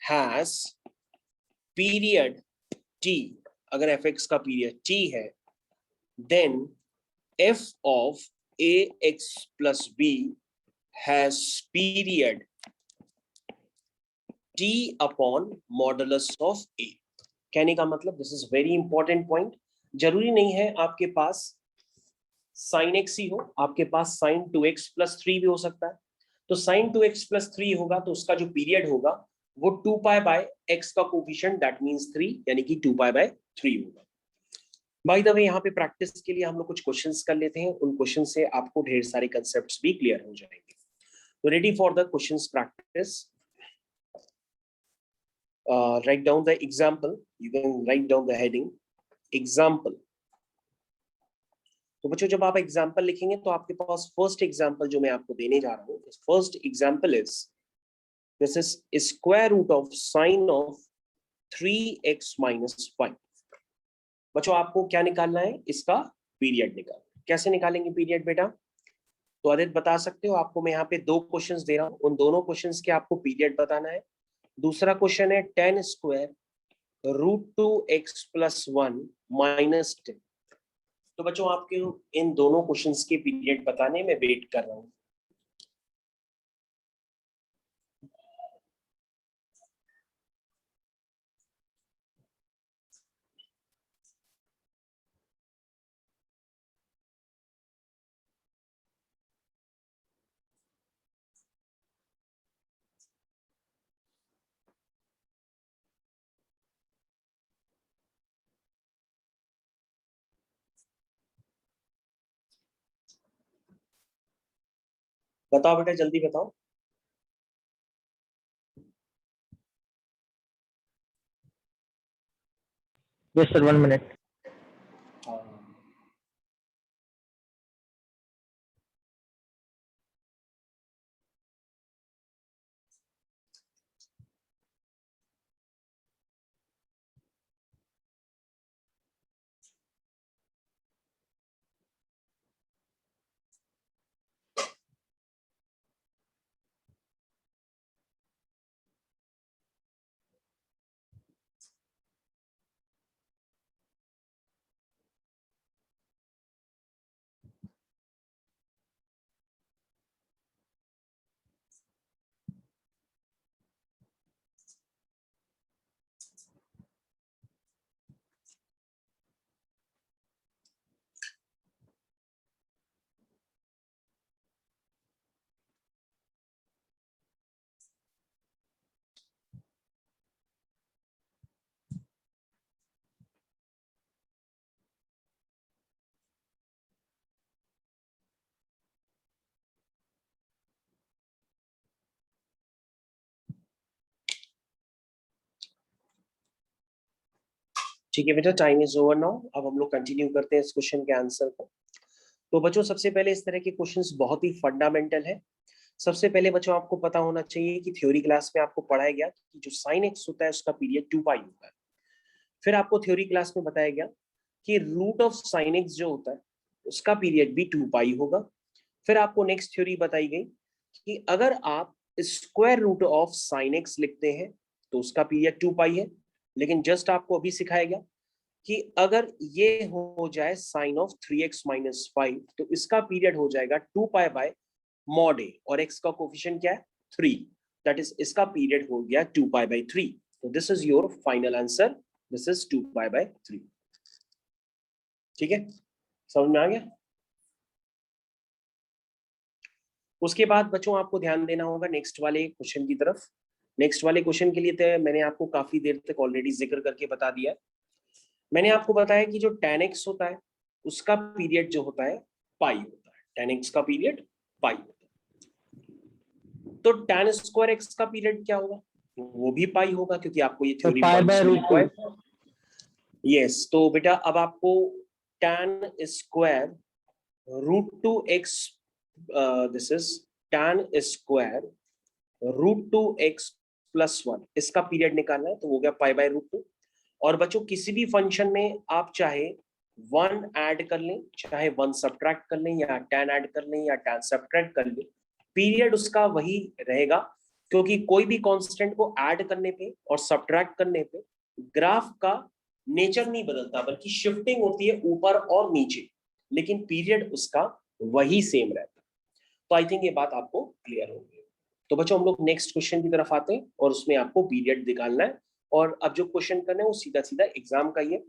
has period t, अगर एफ एक्स का पीरियड टी है, then f of a x plus b has period t upon modulus of a। कहने का मतलब this is very important point. जरूरी नहीं है आपके पास sin x ही हो, आपके पास sin 2x प्लस 3 भी हो सकता है। तो sin 2x प्लस 3 होगा तो उसका जो पीरियड होगा वो 2 पाई बाय x का कोफिशिएंट दैट मींस 3, यानी कि 2 पाई बाय 3 होगा। बाय द वे यहाँ पे प्रैक्टिस के लिए हम लोग कुछ क्वेश्चंस कर लेते हैं, उन क्वेश्चन से आपको ढेर सारे कंसेप्ट्स भी क्लियर हो जाएंगे। तो ready for the questions practice. Write down the example. You can write down the heading example. तो बच्चों जब आप एग्जाम्पल लिखेंगे तो आपके पास फर्स्ट एग्जाम्पल जो मैं आपको देने जा रहा हूँ, first example is this is square root of sine of 3x minus 5। बच्चों आपको क्या निकालना है, इसका पीरियड निकालना। कैसे निकालेंगे पीरियड बेटा? तो आदित्य बता सकते हो? आपको मैं यहाँ पे 2 क्वेश्चंस दे रहा हूँ, उन दोनों क्वेश्चंस के आपको पीरियड बताना है। दूसरा क्वेश्चन है 10 square root 2x plus 1 minus 10। तो बच्चों आपके इन दोनों क्वेश्चंस के पीरियड बताने में वेट कर रहा हूं। बताओ बेटा, जल्दी बताओ। Yes, sir. 1 minute. ठीक है बेटा, टाइम इज ओवर नाउ। अब हम लोग कंटिन्यू करते हैं इस क्वेश्चन के आंसर को। तो बच्चों सबसे पहले इस तरह के क्वेश्चंस बहुत ही फंडामेंटल है। सबसे पहले बच्चों आपको पता होना चाहिए कि थ्योरी क्लास में आपको पढ़ाया गया कि जो साइन एक्स होता है उसका पीरियड 2 पाई होता है। फिर आपको थ्योरी क्लास में बताया गया कि रूट ऑफ साइन एक्स जो होता है उसका पीरियड भी 2 पाई होगा। फिर आपको नेक्स्ट थ्योरी बताई गई कि अगर आप square root of sine x लिखते हैं तो उसका पीरियड 2 पाई है। लेकिन जस्ट आपको अभी सिखाया गया कि अगर ये हो जाए साइन ऑफ 3x-5 तो इसका पीरियड हो जाएगा 2 पाई बाय मॉड ए, और x का कोफिशिएंट क्या है 3, दैट इज इसका पीरियड हो गया 2 पाई बाय 3। तो this is your final answer, this is 2 pi by 3। ठीक है, समझ में आ गया। उसके बाद बच्चों आपको ध्यान देना होगा नेक्स्ट वाले क्वेश्चन की तरफ। नेक्स्ट वाले क्वेश्चन के लिए तो मैंने आपको काफी देर तक ऑलरेडी जिक्र करके बता दिया है। मैंने आपको बताया कि जो tan x होता है उसका पीरियड जो होता है पाई होता है। tan x का पीरियड पाई होता है। तो tan स्क्वायर x का पीरियड क्या होगा? वो भी पाई होगा, क्योंकि आपको ये तो थ्योरी पाई बाय रूट लिखा है। यस, तो बेटा अब आपको tan square √2x, this is tan square √2x + 1 इसका पीरियड निकालना है। तो हो गया पाई/√2। और बच्चों किसी भी फंक्शन में आप चाहे 1 ऐड कर लें, चाहे 1 सब्ट्रैक्ट कर लें, या tan ऐड कर लें, या tan सब्ट्रैक्ट कर लें, पीरियड उसका वही रहेगा। क्योंकि कोई भी कांस्टेंट को ऐड करने पे और सब्ट्रैक्ट करने पे ग्राफ का नेचर नहीं बदलता, बल्कि शिफ्टिंग होती है ऊपर और नीचे, लेकिन पीरियड उसका वही सेम रहता है। तो आई थिंक ये बात आपको क्लियर हो गई। तो बच्चों हम लोग नेक्स्ट क्वेश्चन की तरफ आते हैं, और उसमें आपको पीरियड निकालना है। और अब जो क्वेश्चन करना है वो सीधा सीधा एग्जाम का ही है।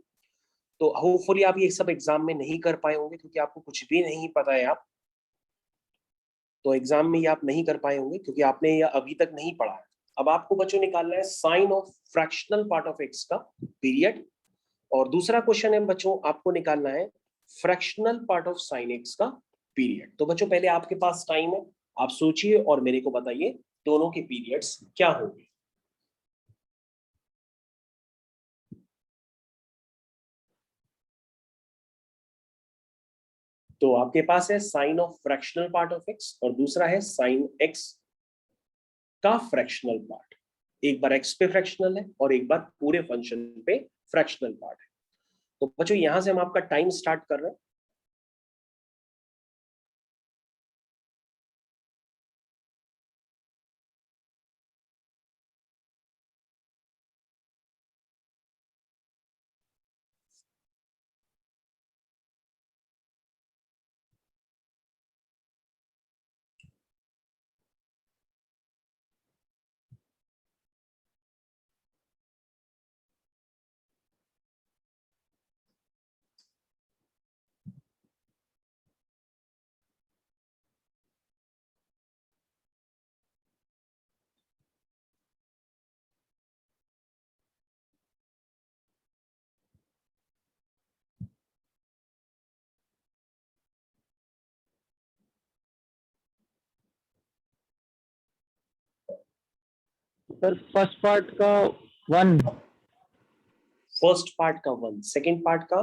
तो होपफुली आप ये सब एग्जाम में नहीं कर पाए होंगे, क्योंकि आपको कुछ भी नहीं पता है। आप तो एग्जाम में ये आप नहीं कर पाए होंगे, क्योंकि आपने ये अभी तक नहीं पढ़ा है। अब आपको बच्चों निकालना है sine of fractional part of x का पीरियड। और दूसरा क्वेश्चन है बच्चों आपको निकालना है fractional part of sine x का पीरियड। तो बच्चों पहले आपके पास टाइम है, आप सोचिए और मेरे को बताइए दोनों के पीरियड्स क्या होंगे। तो आपके पास है sine of fractional part of x, और दूसरा है साइन एक्स का फ्रैक्शनल पार्ट। एक बार एक्स पे फ्रैक्शनल है और एक बार पूरे फंक्शन पे फ्रैक्शनल पार्ट है। तो बच्चों यहां से हम आपका टाइम स्टार्ट कर रहे हैं। सर फर्स्ट पार्ट का 1। फर्स्ट पार्ट का 1, सेकेंड पार्ट का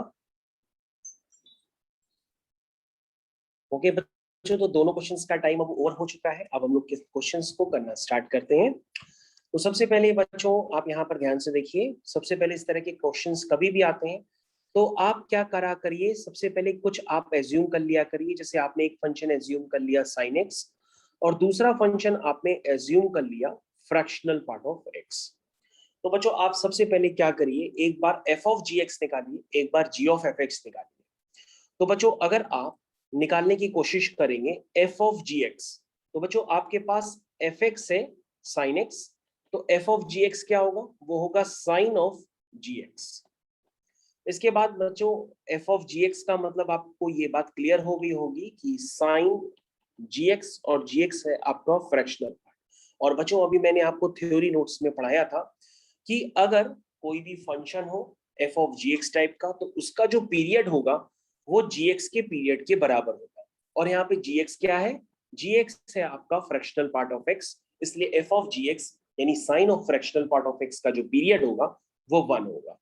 ओके। बच्चों तो दोनों क्वेश्चंस का टाइम अब ओवर हो चुका है। अब हम लोग क्वेश्चंस को करना स्टार्ट करते हैं। तो सबसे पहले बच्चों आप यहाँ पर ध्यान से देखिए। सबसे पहले इस तरह के क्वेश्चंस कभी भी आते हैं तो आप क्या करा करिए, सबसे पहले कुछ आप एज्यूम कर लिया करिए। जैसे आपने एक फंक्शन एज्यूम कर लिया sin x, और दूसरा फंक्शन आपने एज्यूम कर लिया फ्रैक्शनल पार्ट ऑफ x। तो बच्चों आप सबसे पहले क्या करिए, एक बार f ऑफ gx निकालिए, एक बार g ऑफ fx निकालिए। तो बच्चों अगर आप निकालने की कोशिश करेंगे f ऑफ gx, तो बच्चों आपके पास fx है sin x, तो f ऑफ gx क्या होगा, वो होगा sin ऑफ gx। इसके बाद बच्चों f ऑफ gx का मतलब आपको ये बात क्लियर हो गई होगी कि sin gx और gx है आपका फ्रैक्शनल पार्ट। और बच्चों अभी मैंने आपको थ्योरी नोट्स में पढ़ाया था कि अगर कोई भी फंक्शन हो f ऑफ gx टाइप का, तो उसका जो पीरियड होगा वो gx के पीरियड के बराबर होगा। और यहाँ पे gx क्या है, gx है आपका फ्रैक्शनल पार्ट ऑफ x, इसलिए f ऑफ gx यानी sine of fractional part of x का जो पीरियड होगा वो 1 होगा।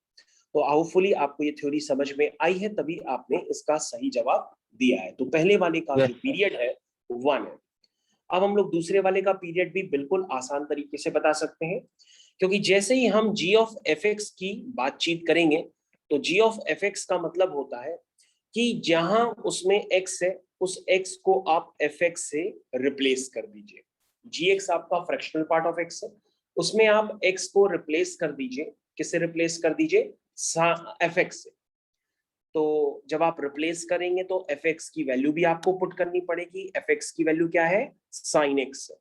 तो होपफुली आपको ये थ्योरी समझ में आई है, तभी आपने इसका सही जवाब दिया है। तो पहले वाले का जो पीरियड है 1 है। अब हम लोग दूसरे वाले का पीरियड भी बिल्कुल आसान तरीके से बता सकते हैं, क्योंकि जैसे ही हम g ऑफ fx की बातचीत करेंगे तो g ऑफ fx का मतलब होता है कि जहां उसमें x है उस x को आप fx से रिप्लेस कर दीजिए। gx आपका फ्रैक्शनल पार्ट ऑफ x है, उसमें आप x को रिप्लेस कर दीजिए। किससे रिप्लेस कर दीजिए? fx से। तो जब आप रिप्लेस करेंगे तो fx की वैल्यू भी आपको पुट करनी पड़ेगी। fx की वैल्यू क्या है? sin x है।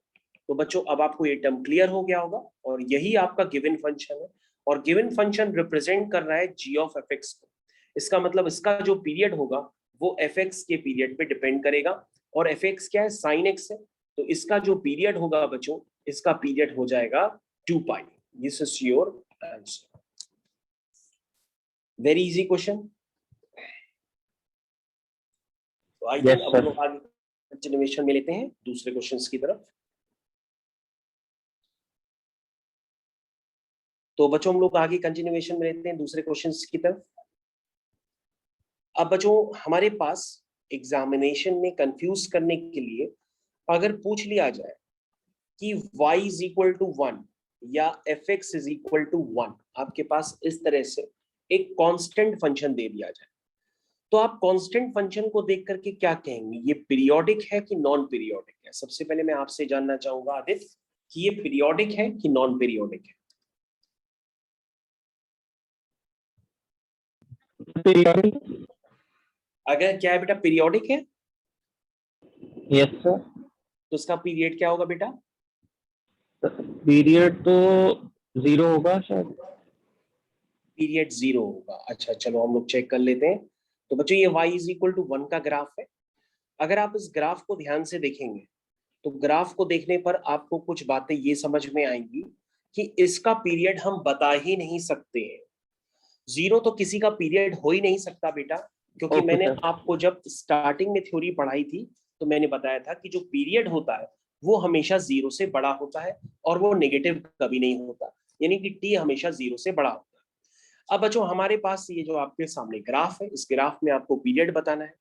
तो बच्चों अब आपको ये टर्म क्लियर हो गया होगा, और यही आपका गिवन फंक्शन है, और गिवन फंक्शन रिप्रेजेंट कर रहा है g ऑफ fx को। इसका मतलब इसका जो पीरियड होगा वो fx के पीरियड पे डिपेंड करेगा, और fx क्या है? sin x है। तो इसका जो पीरियड होगा बच्चों, इसका पीरियड हो जाएगा 2 pi. This is your answer. Very easy question. तो आई थिंक अब हम लोग आगे कंटिन्यूएशन में लेते हैं दूसरे क्वेश्चंस की तरफ। तो बच्चों हम लोग आगे कंटिन्यूएशन में लेते हैं दूसरे क्वेश्चंस की तरफ। अब बच्चों हमारे पास एग्जामिनेशन में कंफ्यूज करने के लिए अगर पूछ लिया जाए कि y इज इक्वल टू 1 या fx इज इक्वल टू 1, आपके पास इस तरह से एक कांस्टेंट फंक्शन दे दिया जाए, तो आप कांस्टेंट फंक्शन को देख करके क्या कहेंगे? ये पीरियोडिक है कि नॉन पीरियोडिक है? सबसे पहले मैं आपसे जानना चाहूंगा आदित्य कि ये पीरियोडिक है कि नॉन पीरियोडिक है? पीरियोडिक। अगर क्या है बेटा? पीरियोडिक है। Yes sir. तो इसका पीरियड क्या होगा बेटा? पीरियड तो 0 होगा शायद। पीरियड 0 होगा। अच्छा चलो हम लोग चेक कर लेते हैं। तो बच्चों ये y इज इक्वल टू 1 का ग्राफ है। अगर आप इस ग्राफ को ध्यान से देखेंगे तो ग्राफ को देखने पर आपको कुछ बातें ये समझ में आएंगी कि इसका पीरियड हम बता ही नहीं सकते हैं। 0 तो किसी का पीरियड हो ही नहीं सकता बेटा, क्योंकि ओके मैंने सर। आपको जब स्टार्टिंग में थ्योरी पढ़ाई थी तो मैंने बताया था कि जो पीरियड होता है वो हमेशा 0 से बड़ा होता है, और वो नेगेटिव कभी नहीं होता, यानी कि t हमेशा 0 से बड़ा होता है। अब बच्चों हमारे पास ये जो आपके सामने ग्राफ है, इस ग्राफ में आपको पीरियड बताना है।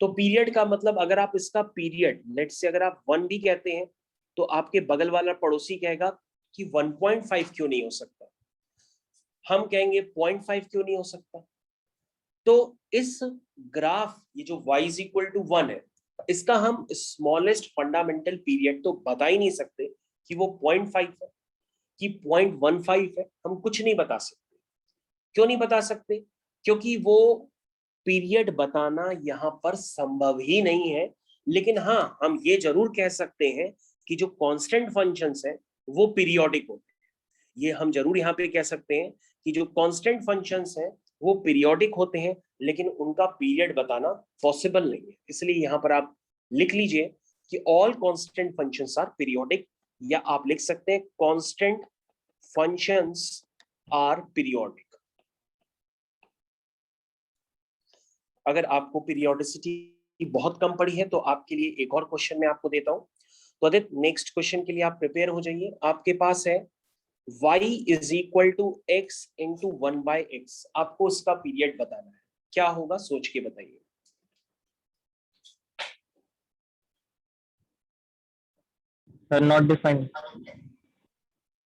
तो पीरियड का मतलब अगर आप इसका पीरियड लेट से अगर आप 1 भी कहते हैं तो आपके बगल वाला पड़ोसी कहेगा कि 1.5 क्यों नहीं हो सकता, हम कहेंगे 0.5 क्यों नहीं हो सकता। तो इस ग्राफ ये जो y इज इक्वल टू 1 है, इसका हम स्मॉलेस्ट फंडामेंटल पीरियड तो बता ही नहीं सकते कि वो 0.5 है कि 0.15 है, हम कुछ नहीं बता सकते। क्यों नहीं बता सकते? क्योंकि वो पीरियड बताना यहाँ पर संभव ही नहीं है। लेकिन हाँ, हम ये जरूर कह सकते हैं कि जो कांस्टेंट फंक्शंस हैं वो पीरियोडिक होते हैं। ये हम जरूर यहाँ पे कह सकते हैं कि जो कांस्टेंट फंक्शंस हैं वो पीरियोडिक होते हैं, लेकिन उनका पीरियड बताना पॉसिबल नहीं है। इसलिए यहाँ पर आप लिख लीजिए कि all constant functions are periodic, या आप लिख सकते हैं कांस्टेंट फंक्शंस आर पीरियोडिक। अगर आपको पीरियोडिसिटी बहुत कम पड़ी है तो आपके लिए एक और क्वेश्चन मैं आपको देता हूं। तो आदित्य नेक्स्ट क्वेश्चन के लिए आप प्रिपेयर हो जाइए। आपके पास है y is equal to x into 1/x। आपको इसका पीरियड बताना है, क्या होगा सोच के बताइए। Sir not defined.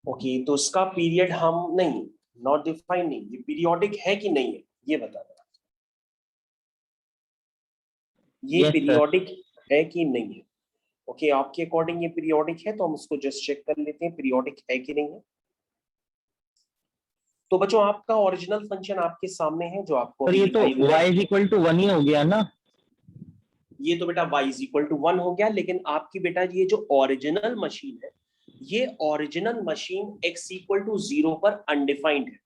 ओके, तो इसका पीरियड हम नहीं, नॉट डिफाइंड नहीं, ये पीरियोडिक है कि नहीं है ये बताना। ये यस सर। पीरियोडिक है कि नहीं है? ओके, आपके अकॉर्डिंग ये पीरियोडिक है तो हम उसको जस्ट चेक कर लेते हैं पीरियोडिक है कि नहीं है। तो बच्चों आपका ओरिजिनल फंक्शन आपके सामने है जो आपको सर अभी ये तो दिखाई दे रहा y है। इज इक्वल टू 1 ही हो गया ना? ये तो बेटा y इज इक्वल टू 1 हो गया, लेकिन आपकी बेटा ये जो ओरिजिनल मशीन है, ये original machine x equal to 0 पर अनडिफाइंड है।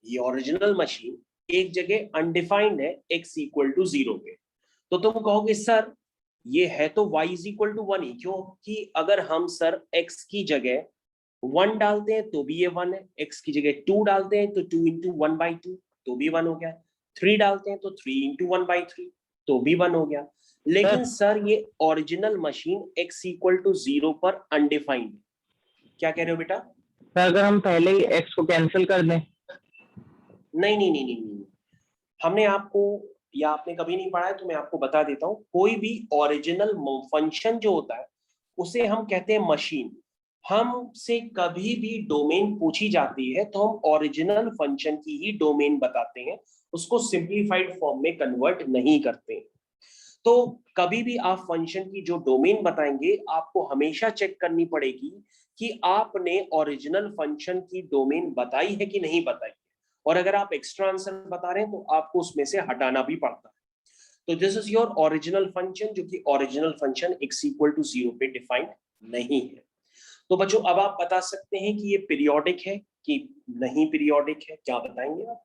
ये ओरिजिनल मशीन एक जगह अनडिफाइंड है x इक्वल टू 0 पे। तो तुम कहोगे सर ये है तो y इज इक्वल टू 1 ही, क्योंकि अगर हम सर x की जगह 1 डालते हैं तो भी ये 1 है, x की जगह 2 डालते हैं तो 2 इंटू 1/2 तो भी 1 हो गया, 3 डालते हैं तो 3 इंटू 1/3 तो भी 1 हो गया। लेकिन सर ये original machine x equal to 0 पर अनडिफाइंड है। क्या कह रहे हो बेटा? सर अगर हम पहले ही x को कैंसिल कर दें? नहीं नहीं नहीं नहीं नहीं, हमने आपको, या आपने कभी नहीं पढ़ा है तो मैं आपको बता देता हूँ, कोई भी ओरिजिनल फंक्शन जो होता है उसे हम कहते हैं मशीन। हमसे कभी भी डोमेन पूछी जाती है तो हम ओरिजिनल फंक्शन की ही डोमेन बताते हैं, उसको सिंप्लीफाइड फॉर्म में कन्वर्ट नहीं करते। तो कभी भी आप फंक्शन की जो डोमेन बताएंगे, आपको हमेशा चेक करनी पड़ेगी कि आपने ओरिजिनल फंक्शन की डोमेन बताई है कि नहीं बताई, और अगर आप एक्स्ट्रा आंसर बता रहे हैं तो आपको उसमें से हटाना भी पड़ता है। तो this is your original function, जो कि original function x equal to 0 पे डिफाइंड नहीं है। तो बच्चों अब आप बता सकते हैं कि ये पीरियोडिक है कि नहीं पीरियोडिक है, क्या बताएंगे आप?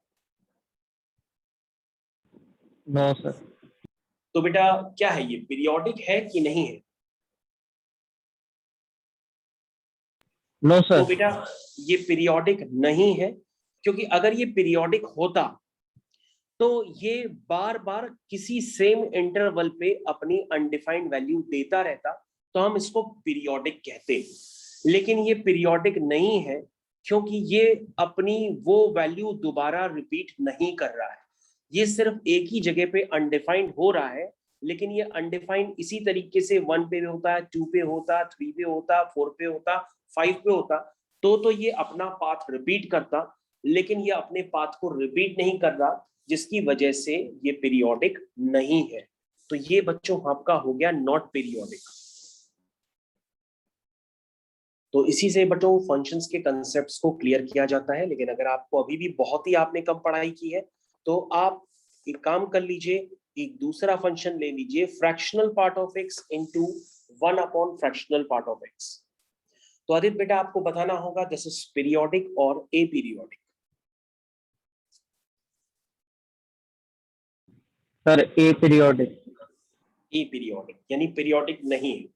No sir. तो बेटा क्या है, ये पीरियोडिक है कि नहीं है? नो तो सर। बेटा ये पीरियोडिक नहीं है, क्योंकि अगर ये पीरियोडिक होता तो ये बार बार किसी सेम इंटरवल पे अपनी अनडिफाइंड वैल्यू देता रहता, तो हम इसको पीरियोडिक कहते। लेकिन ये पीरियोडिक नहीं है, क्योंकि ये अपनी वो वैल्यू दोबारा रिपीट नहीं कर रहा है। ये सिर्फ एक ही जगह पे अनडिफाइंड हो रहा है, लेकिन ये अनडिफाइंड इसी तरीके से 1 पे होता, 2 पे होता, 3 पे होता, 4 पे होता, 5 पे होता, तो ये अपना पाथ रिपीट करता। लेकिन ये अपने पाथ को रिपीट नहीं कर रहा, जिसकी वजह से ये पीरियोडिक नहीं है। तो ये बच्चों आपका हो गया नॉट पीरियोडिक। तो इसी से बच्चों फंक्शंस के कंसेप्ट्स को क्लियर किया जाता है। लेकिन अगर आपको अभी भी बहुत ही आपने कम पढ़ाई की है, तो आप एक काम कर लीजिए, एक दूसरा फंक्शन ले लीजिए, fractional part of x into 1 upon fractional part of x. तो आदित्य बेटा आपको बताना होगा दिस इज पीरियोडिक और ए पीरियोडिक। सर ए पीरियोडिक। ए पीरियोडिक यानी पीरियोडिक नहीं है।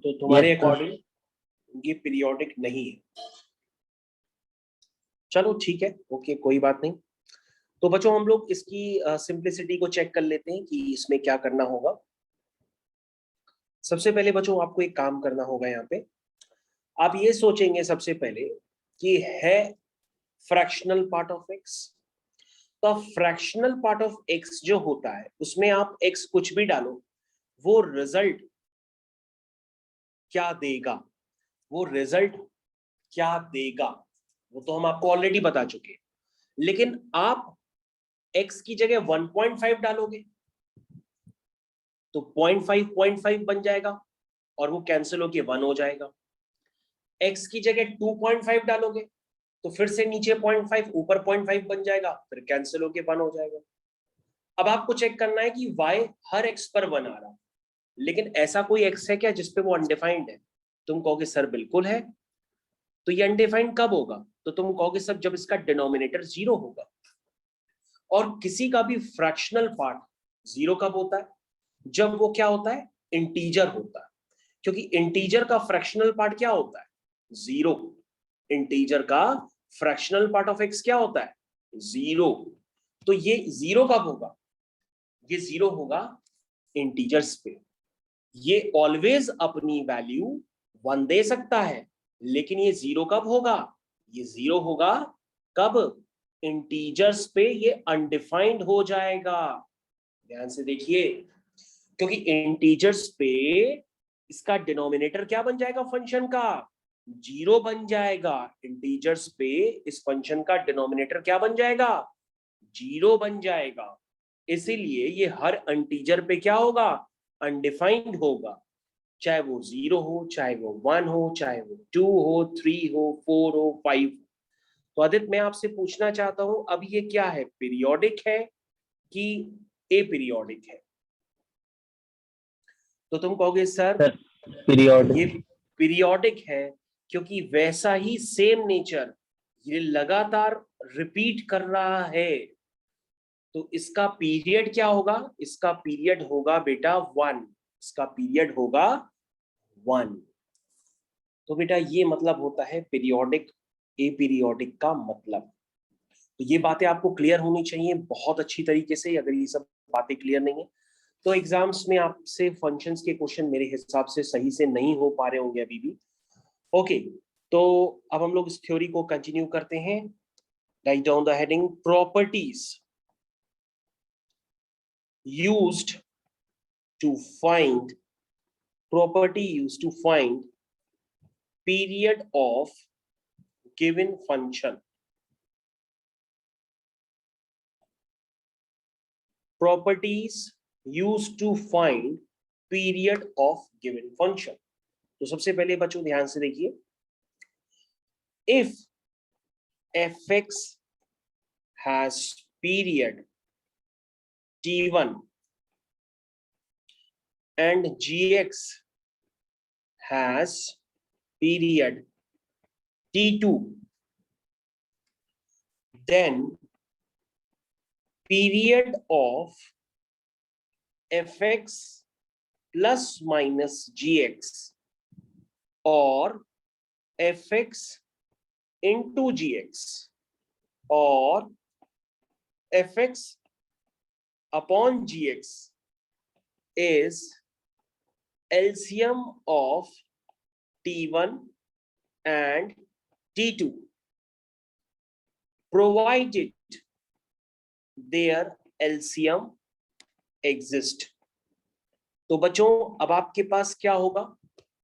तो तुम्हारे यस सर। अकॉर्डिंग ये पीरियोडिक नहीं है। चलो ठीक है, ओके कोई बात नहीं। तो बच्चों हम लोग इसकी सिंप्लिसिटी को चेक कर लेते हैं कि इसमें क्या करना होगा। सबसे पहले बच्चों आपको एक काम करना होगा, यहाँ पे आप ये सोचेंगे सबसे पहले कि है फ्रैक्शनल पार्ट ऑफ एक्स। तो फ्रैक्शनल पार्ट ऑफ एक्स जो होता है उसमें आप एक्स कुछ भी डालो, वो रिजल्ट क्या देगा, वो रिजल्ट क्या देगा वो तो हम आपको ऑलरेडी बता चुके हैं। लेकिन आप x की जगह 1.5 डालोगे तो 0.5 बन जाएगा और वो कैंसिल होके 1 हो जाएगा। x की जगह 2.5 डालोगे तो फिर से नीचे 0.5 ऊपर 0.5 बन जाएगा, फिर कैंसिल होके 1 हो जाएगा। अब आपको चेक करना है कि y हर x पर 1 आ रहा है, लेकिन ऐसा कोई x है क्या जिसपे वो अनडिफाइंड है? तुम कहोगे सर बिल्कुल है। तो ये अनडिफाइंड कब होगा? तो तुम कहोगे सर जब इसका डिनोमिनेटर 0 होगा। और किसी का भी फ्रैक्शनल पार्ट 0 कब होता है? जब वो क्या होता है, इंटीजर होता है। क्योंकि इंटीजर का फ्रैक्शनल पार्ट क्या होता है, 0। इंटीजर का फ्रैक्शनल पार्ट ऑफ एक्स क्या होता है, 0। तो ये 0 कब होगा, ये 0 होगा इंटीजर्स पे। ये ऑलवेज अपनी वैल्यू 1 दे सकता है, लेकिन ये 0 कब होगा, ये 0 होगा कब, इंटीजर्स पे ये अनडिफाइंड हो जाएगा। ध्यान से देखिए, क्योंकि इंटीजर्स पे इसका डिनोमिनेटर क्या बन जाएगा, फंक्शन का 0 बन जाएगा। इंटीजर्स पे इस फंक्शन का डिनोमिनेटर क्या बन जाएगा, 0 बन जाएगा। इसीलिए ये हर इंटीजर पे क्या होगा, अनडिफाइंड होगा। चाहे वो 0 हो, चाहे वो 1 हो, चाहे वो 2 हो, 3 हो, 4 हो, 5। तो आदित्य मैं आपसे पूछना चाहता हूं, अब ये क्या है, पीरियोडिक है कि ए पीरियोडिक है? तो तुम कहोगे सर सर पीरियोडिक। ये पीरियोडिक है, क्योंकि वैसा ही सेम नेचर ये लगातार रिपीट कर रहा है। तो इसका पीरियड क्या होगा, इसका पीरियड होगा बेटा 1, इसका पीरियड होगा 1। तो बेटा ये मतलब होता है पीरियोडिक, ए पीरियोडिक का मतलब। तो ये बातें आपको क्लियर होनी चाहिए बहुत अच्छी तरीके से। अगर ये सब बातें क्लियर नहीं है तो एग्जाम्स में आपसे फंक्शंस के क्वेश्चन मेरे हिसाब से सही से नहीं हो पा रहे होंगे अभी भी। ओके, तो अब हम लोग इस थ्योरी को कंटिन्यू करते हैं। Write down the heading, properties used to find, property used to find period of given function. Properties used to find period of given function. तो सबसे पहले बच्चों ध्यान से देखिए, if fx has period t1 and gx has period t2, then period of fx plus minus gx or fx into gx or fx upon gx is LCM of t1 and t2 provided their LCM exist. तो बच्चों अब आपके पास क्या होगा,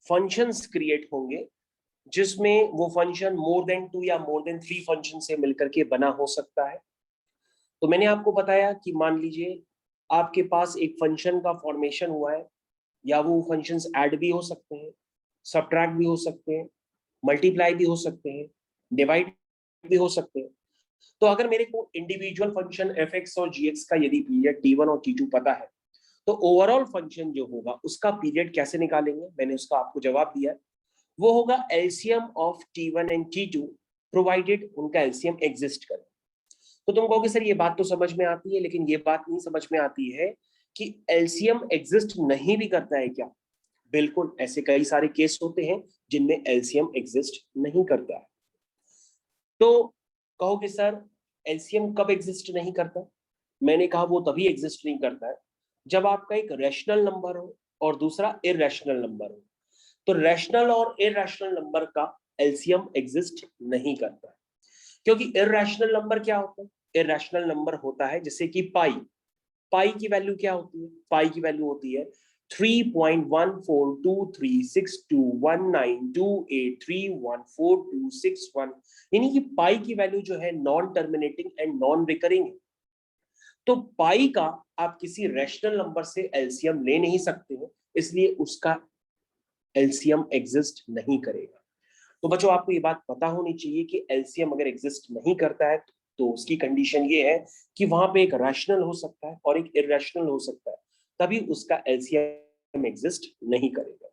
functions create होंगे जिसमें वो function more than 2 या मोर देन 3 फंक्शन से मिलकर के बना हो सकता है। तो मैंने आपको बताया कि मान लीजिए आपके पास एक फंक्शन का फॉर्मेशन हुआ है, या वो फंक्शंस ऐड भी हो सकते हैं, सबट्रैक्ट भी हो सकते हैं, मल्टीप्लाई भी हो सकते हैं, डिवाइड भी हो सकते हैं। तो अगर मेरे को इंडिविजुअल फंक्शन fx और gx का यदि पीरियड t1 और t2 पता है, तो ओवरऑल फंक्शन जो होगा उसका पीरियड कैसे निकालेंगे, मैंने उसका आपको जवाब दिया है, वो होगा LCM of t1 and t2 provided उनका LCM एग्जिस्ट करे। तो तुम कहोगे सर ये बात तो समझ में आती है, लेकिन ये बात नहीं समझ में आती है कि LCM एग्जिस्ट नहीं भी करता है क्या। बिल्कुल, ऐसे कई सारे केस होते हैं जिनमें LCM एग्जिस्ट नहीं करता है। तो कहोगे सर LCM कब एग्जिस्ट नहीं करता, मैंने कहा वो तभी एग्जिस्ट नहीं करता है जब आपका एक रैशनल नंबर हो और दूसरा इरैशनल नंबर हो। तो रैशनल और इरैशनल नंबर का LCM एग्जिस्ट नहीं करता है, क्योंकि इरैशनल नंबर क्या होता है, इरैशनल नंबर होता है जैसे कि पाई। पाई की वैल्यू क्या होती है, पाई की वैल्यू होती है 3.1423621928314261, यानी कि पाई की वैल्यू जो है non terminating and non recurring है। तो पाई का आप किसी रैशनल नंबर से एलसीएम ले नहीं सकते हो, इसलिए उसका एलसीएम एग्जिस्ट नहीं करेगा। तो बच्चों आपको ये बात पता होनी चाहिए कि एलसीएम अगर एग्जिस्ट नहीं करता है तो उसकी कंडीशन ये है कि वहां पे एक रैशनल हो सकता है और एक इरैशनल हो सकता है, तभी उसका एलसीएम एग्जिस्ट नहीं करेगा।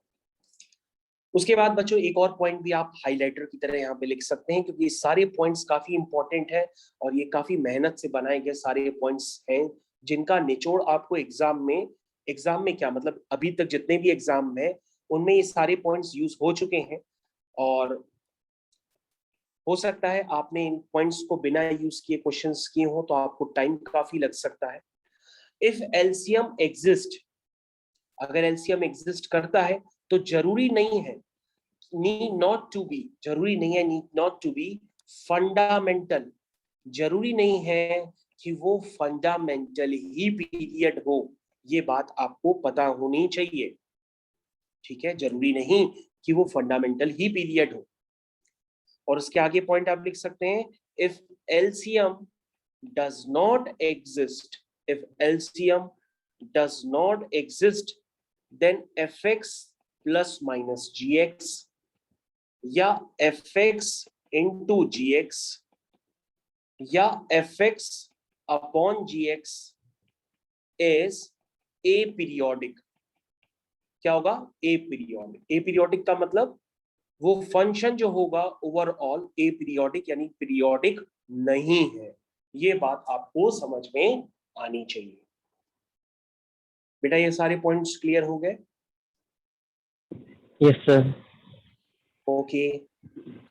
उसके बाद बच्चों एक और पॉइंट भी आप हाइलाइटर की तरह यहाँ पे लिख सकते हैं, क्योंकि ये सारे पॉइंट्स काफी इंपॉर्टेंट है और ये काफी मेहनत से बनाए गए सारे पॉइंट्स हैं जिनका निचोड़ आपको एग्जाम में क्या मतलब अभी तक जितने भी एग्जाम में उनमें ये सारे पॉइंट्स यूज हो चुके हैं, और हो सकता है आपने इन पॉइंट्स को बिना यूज किए क्वेश्चंस किए हो तो आपको टाइम काफी लग सकता है। इफ एलसीएम एग्जिस्ट, अगर एलसीएम एग्जिस्ट करता है तो जरूरी नहीं है, नीड नॉट टू बी, जरूरी नहीं है need not to be fundamental, जरूरी नहीं है कि वो फंडामेंटल ही पीरियड हो, ये बात आपको पता होनी चाहिए। ठीक है, जरूरी नहीं कि वो फंडामेंटल ही पीरियड हो। और उसके आगे पॉइंट आप लिख सकते हैं, if LCM does not exist, if LCM does not exist then fx plus minus gx या fx into gx या fx upon gx is a periodic. क्या होगा, ए पीरियोडिक। ए पीरियोडिक का मतलब वो फंक्शन जो होगा ओवरऑल ए पीरियोडिक यानी पीरियोडिक नहीं है। ये बात आपको समझ में आनी चाहिए। बेटा ये सारे पॉइंट्स क्लियर हो गए? Yes sir. ओके,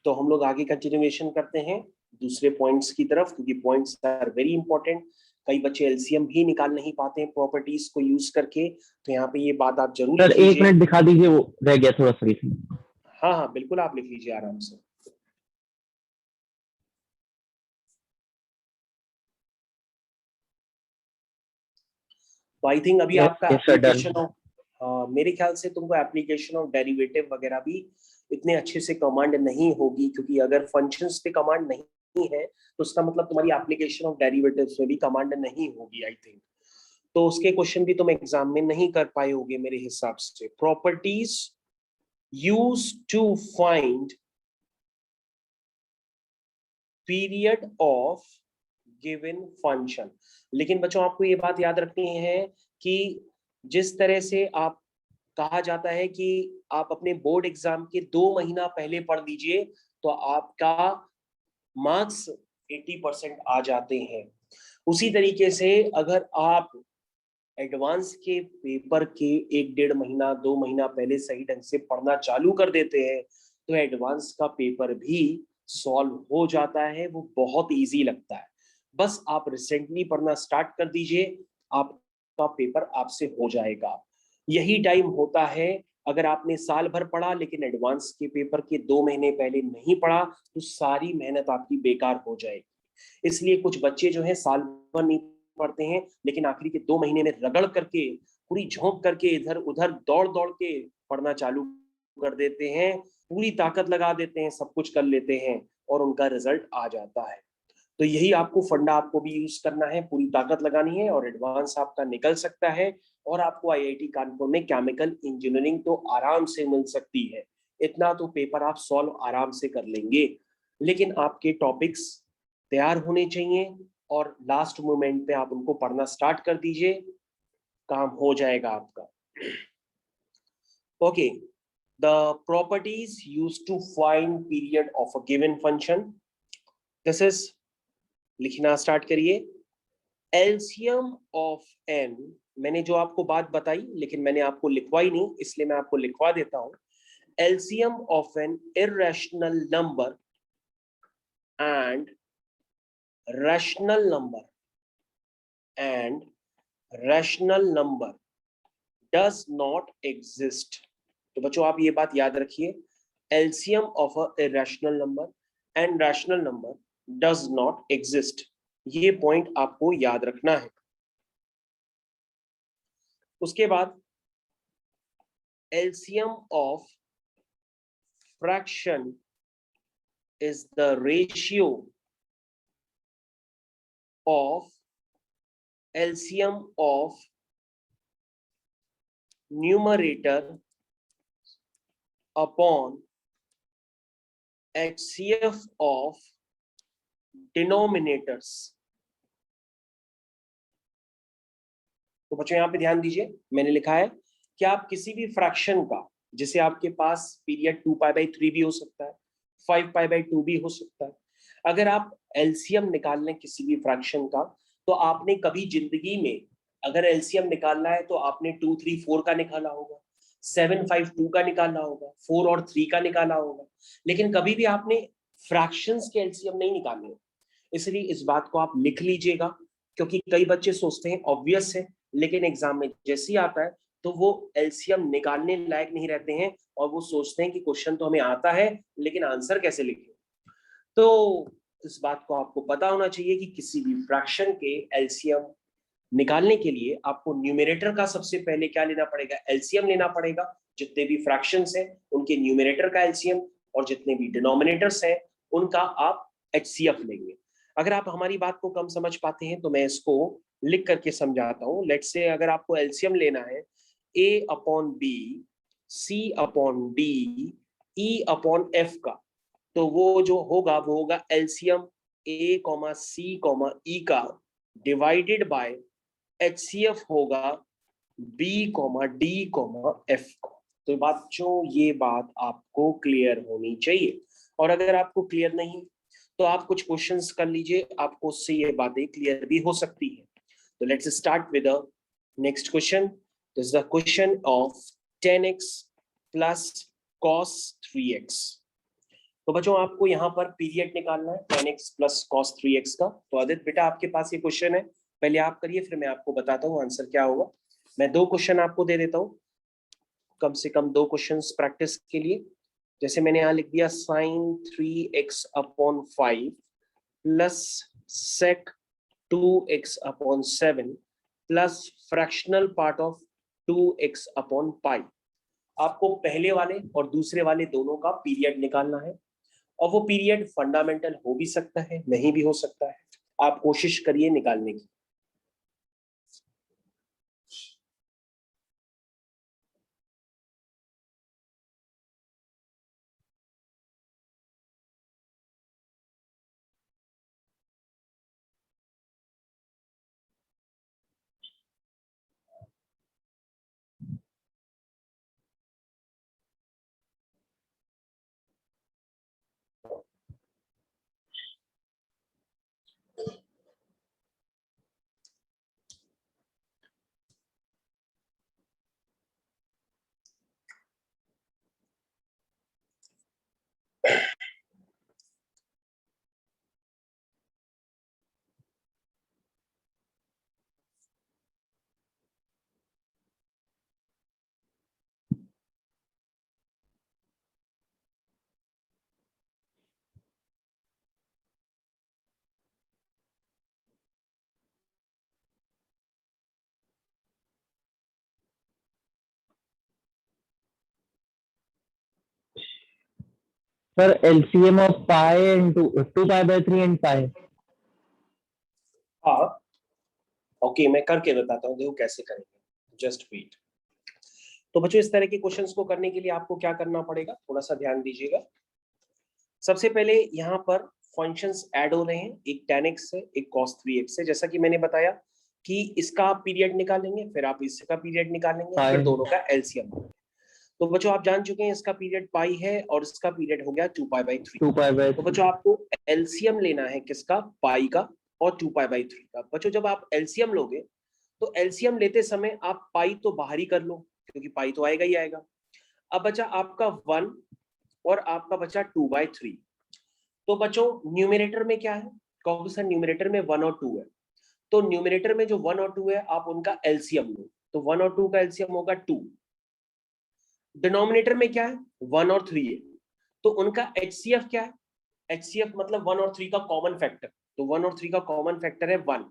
तो हम लोग आगे कंटिन्यूएशन करते हैं दूसरे पॉइंट्स की तरफ, क्योंकि पॉइंट्स आर वेरी इंपॉर्टेंट। कई बच्चे एलसीएम भी निकाल नहीं पाते हैं प्रॉपर्टीज को यूज करके, तो यहाँ पे ये बात आप जरूर सर लिख 1 लीजिए। मिनट दिखा दीजिए, वो रह गया थोड़ा सा लिखना। हाँ हाँ बिल्कुल, आप लिख लीजिए आराम से। तो आई थिंक अभी आपका yes sir, done. Application of, मेरे ख्याल से तुमको एप्लीकेशन ऑफ डेरिवेटिव वगैरह भी इतने अच्छे से कमांड नहीं होगी, क्योंकि अगर फंक्शंस पे कमांड नहीं है तो उसका मतलब तुम्हारी एप्लीकेशन ऑफ डेरिवेटिव्स में भी कमांड नहीं होगी आई थिंक। तो उसके क्वेश्चन भी तुम एग्जाम में नहीं कर पाए होगे मेरे हिसाब से। Properties use to find period of given function. लेकिन बच्चों आपको ये बात याद रखनी है कि जिस तरह से आप कहा जाता है कि आप अपने बोर्ड एग्जाम के 2 महीना पहले पढ़ लीजिए तो आपका मार्क्स 80% आ जाते हैं। उसी तरीके से अगर आप एडवांस के पेपर के 1-1.5 महीना 2 महीना पहले सही ढंग से पढ़ना चालू कर देते हैं तो एडवांस का पेपर भी सॉल्व हो जाता है, वो बहुत इजी लगता है। बस आप रिसेंटली पढ़ना स्टार्ट कर दीजिए, आपका पेपर आपसे हो जाएगा। यही टाइम होता है, अगर आपने साल भर पढ़ा लेकिन एडवांस के पेपर के 2 महीने पहले नहीं पढ़ा तो सारी मेहनत आपकी बेकार हो जाएगी। इसलिए कुछ बच्चे जो है साल भर नहीं पढ़ते हैं लेकिन आखिरी के 2 महीने में रगड़ करके पूरी झोंक करके इधर उधर दौड़ दौड़ के पढ़ना चालू कर देते हैं, पूरी ताकत लगा देते हैं, सब कुछ कर लेते हैं और उनका रिजल्ट आ जाता है। तो यही आपको फंडा आपको भी यूज करना है, पूरी ताकत लगानी है और एडवांस आपका निकल सकता है और आपको आईआईटी कानपुर में केमिकल इंजीनियरिंग तो आराम से मिल सकती है। इतना तो पेपर आप सॉल्व आराम से कर लेंगे, लेकिन आपके टॉपिक्स तैयार होने चाहिए और लास्ट मोमेंट पे आप उनको पढ़ना स्टार्ट कर दीजिए, काम हो जाएगा आपका। Okay, the properties used to find period of a given function, this is, लिखना स्टार्ट करिए। एलसीएम ऑफ एन, मैंने जो आपको बात बताई लेकिन मैंने आपको लिखवाई नहीं इसलिए मैं आपको लिखवा देता हूं। LCM of N irrational number and rational number does not exist. तो बच्चों आप ये बात याद रखिए, LCM of a irrational number and rational number does not exist, ये पॉइंट आपको याद रखना है। उसके बाद LCM of fraction is the ratio of LCM of numerator upon HCF of denominators। तो बच्चों यहां पे ध्यान दीजिए, मैंने लिखा है कि आप किसी भी फ्रैक्शन का, जिसे आपके पास पीरियड 2π/3 भी हो सकता है, 5π/2 भी हो सकता है, अगर आप एलसीएम निकाल लें किसी भी फ्रैक्शन का तो आपने कभी जिंदगी में अगर एलसीएम निकालना है तो आपने 2, 3, 4 का निकाला होगा, 7, 5, 2 का निकाला होगा, 4 और 3 का निकाला होगा, लेकिन कभी भी आपने फ्रैक्शंस के एलसीएम नहीं निकाले। इसलिए इस बात को आप लिख लीजिएगा, क्योंकि कई बच्चे सोचते हैं ऑब्वियस है लेकिन एग्जाम में जैसे ही आता है तो वो एलसीएम निकालने लायक नहीं रहते हैं और वो सोचते हैं कि क्वेश्चन तो हमें आता है लेकिन आंसर कैसे लिखें। तो इस बात को आपको पता होना चाहिए कि किसी भी फ्रैक्शन के एलसीएम निकालने के लिए आपको न्यूमरेटर का सबसे पहले क्या लेना पड़ेगा, एलसीएम लेना पड़ेगा। जितने भी फ्रैक्शंस हैं उनके न्यूमरेटर का एलसीएम और जितने भी डिनोमिनेटर्स हैं उनका आप एचसीएफ लेंगे। अगर आप हमारी बात को कम समझ पाते हैं तो मैं इसको लिख करके समझाता हूं। लेट्स से अगर आपको एलसीएम लेना है A/B, C/D, E/F का, तो वो जो होगा वो होगा एलसीएम A,C,E का डिवाइडेड बाय HCF होगा B,D,F का। तो बच्चों ये बात आपको क्लियर होनी चाहिए, और अगर आपको क्लियर नहीं तो आप कुछ क्वेश्चंस कर लीजिए, आपको उससे ये बातें क्लियर भी हो सकती है। तो let's start with the next question. This is the question of 10x plus cos 3x। तो बच्चों आपको यहाँ पर पीरियड निकालना है 10x प्लस cos 3x का। तो आदित्य बेटा आपके पास ये क्वेश्चन है, पहले आप करिए, फिर मैं आपको बताता हूँ आंसर क्या होगा। मैं 2 क्वेश्चन आपको दे देता हूँ, कम से कम 2 क्वेश्चंस प्रैक्टिस के लिए। जैसे मैंने यहाँ लिख दिया sine 3x/5 plus sec 2x/7 plus fractional part of 2x/पाई। आपको पहले वाले और दूसरे वाले दोनों का पीरियड निकालना है, और वो पीरियड फंडामेंटल हो भी सकता है, नहीं भी हो सकता है। आप कोशिश करिए निकालने की। Sir, LCM of pi and 2 pi/3 and pi. हाँ, ओके, मैं करके बताता हूँ, देखो कैसे करेंगे, जस्ट वेट। तो बच्चों, इस तरह के क्वेश्चंस को करने के लिए आपको क्या करना पड़ेगा, थोड़ा सा ध्यान दीजिएगा। सबसे पहले यहाँ पर फंक्शंस ऐड हो रहे हैं, एक tan x है, एक cos 3x है। जैसा कि मैंने बताया कि इसका आप पीरियड निकालेंगे, फिर आप इसका पीरियड निकालेंगे, फिर Pi. दोनों का एलसीएम। तो बच्चों, आप जान चुके हैं इसका पीरियड पाई है और इसका पीरियड हो गया 2 पाई/3। 2 pi/3. तो बच्चों, आपको एलसीएम लेना है किसका, पाई का और 2 पाई/3 का। बच्चों, जब आप एलसीएम लोगे तो एलसीएम लेते समय आप पाई तो बाहर ही कर लो, क्योंकि पाई तो आएगा ही आएगा। अब बचा आपका 1 और आपका बचा 2/3। तो बच्चों, न्यूमरेटर में क्या है, कहोगे सर न्यूमरेटर में 1 और 2 है। तो न्यूमरेटर में जो 1 और 2 है, आप उनका एलसीएम लो, तो 1 और 2 का एलसीएम होगा 2। डिनोमिनेटर में क्या है, 1 और 3 है, तो उनका एचसीएफ क्या है, एचसीएफ मतलब 1 और 3 का कॉमन फैक्टर, तो 1 और 3 का कॉमन फैक्टर है 1।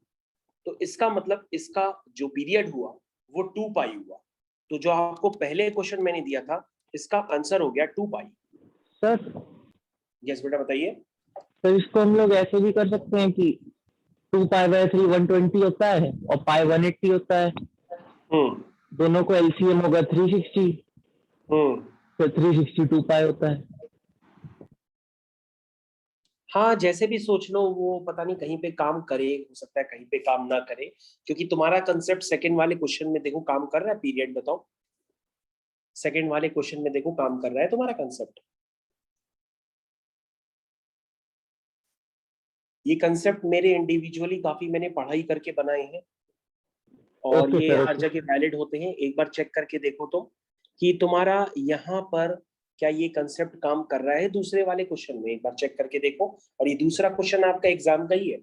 तो इसका मतलब इसका जो पीरियड हुआ वो 2 पाई हुआ। तो जो आपको पहले क्वेश्चन मैंने दिया था, इसका आंसर हो गया 2 पाई। Sir, यस बेटा, बताइए। तो इसको हम लोग ऐसे भी कर सकते हैं कि 2 pi/3 120 होता है और pi 180 होता है। हम्म दोनों को LCM होगा 360, हम्म तो 360 2 pi होता है। हाँ, जैसे भी सोच लो, वो पता नहीं कहीं पे काम करे, हो सकता है कहीं पे काम ना करे, क्योंकि तुम्हारा कंसेप्ट सेकंड वाले क्वेश्चन में देखो काम कर रहा है। पीरियड बताओ, सेकंड वाले क्वेश्चन में देखो काम कर रहा है तुम्हारा कंसेप्ट। ये कंसेप्ट मेरे इंडिविजुअली काफी मैंने पढ़ाई करके बनाए हैं, और ओके ये सर, हर ओके। जगह वैलिड होते हैं। एक बार चेक करके देखो तो कि तुम्हारा यहाँ पर क्या ये कंसेप्ट काम कर रहा है दूसरे वाले क्वेश्चन में, एक बार चेक करके देखो। और ये दूसरा क्वेश्चन आपका एग्जाम का ही है।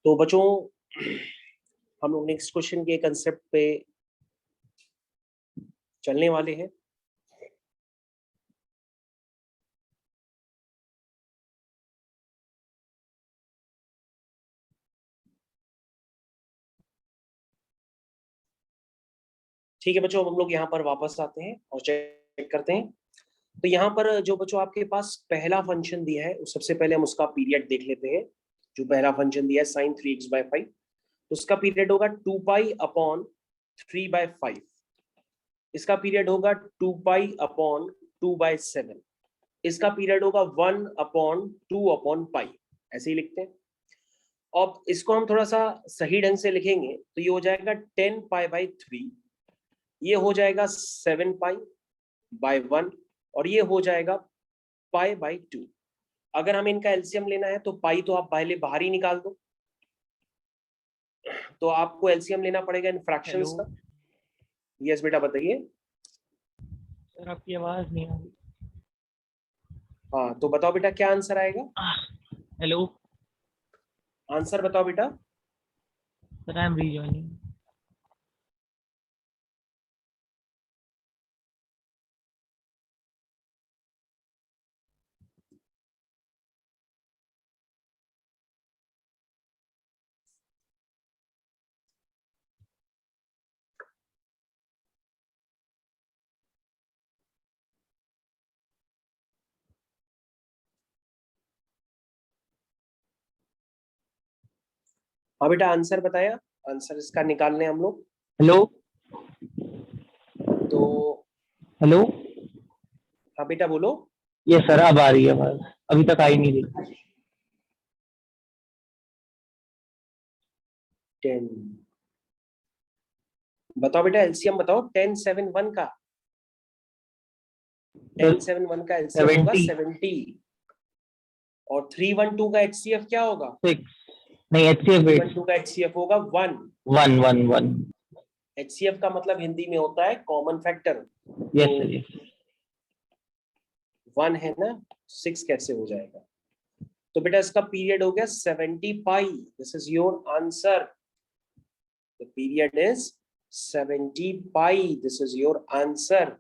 तो बच्चों हम लोग नेक्स्ट क्वेश्चन के कंसेप्ट पे चलने वाले हैं। ठीक है बच्चों, हम लोग यहाँ पर वापस आते हैं और चेक करते हैं। तो यहाँ पर जो बच्चों आपके पास पहला फंक्शन दिया है, सबसे पहले हम उसका पीरियड देख लेते हैं। जो पहला फंक्शन दिया है sin 3x/5, तो उसका पीरियड होगा 2π/3/5। इसका पीरियड होगा 2π/2/7। इसका पीरियड होगा 1/2/π। ऐसे ही लिखते हैं। अब इसको हम थोड़ा सा सही ढंग से लिखेंगे तो ये हो जाएगा 10π/3, ये हो जाएगा 7π/1 और ये हो जाएगा π/2। अगर हमें इनका एलसीएम लेना है तो पाई तो आप पहले बाहर ही निकाल दो, तो आपको एलसीएम लेना पड़ेगा इन फ्रैक्शंस का। यस बेटा बताइए। सर आपकी आवाज नहीं आ रही। हाँ तो बताओ बेटा क्या आंसर आएगा। हेलो आंसर बताओ बेटा। Sir, I am rejoining. हाँ बेटा आंसर बताया, आंसर इसका निकालने हम लोग। हेलो तो हेलो, हाँ बेटा बोलो। ये सर अब आ रही है आवाज, अभी तक आई नहीं रही। 10 बताओ बेटा, एलसीएम बताओ 10/7/1 का। 10/7/1 का एलसीएम होगा 70 और 3/1/2 का एचसीएफ क्या होगा। 6 नहीं, HCF 3/1/2 का एचसीएफ होगा 1। 1 एचसीएफ का मतलब हिंदी में होता है common factor. Yes sir, yes. 1 है ना, 6 कैसे हो जाएगा। तो बेटा इसका पीरियड हो गया 70π। This is your answer. The period is 70π। This is your answer.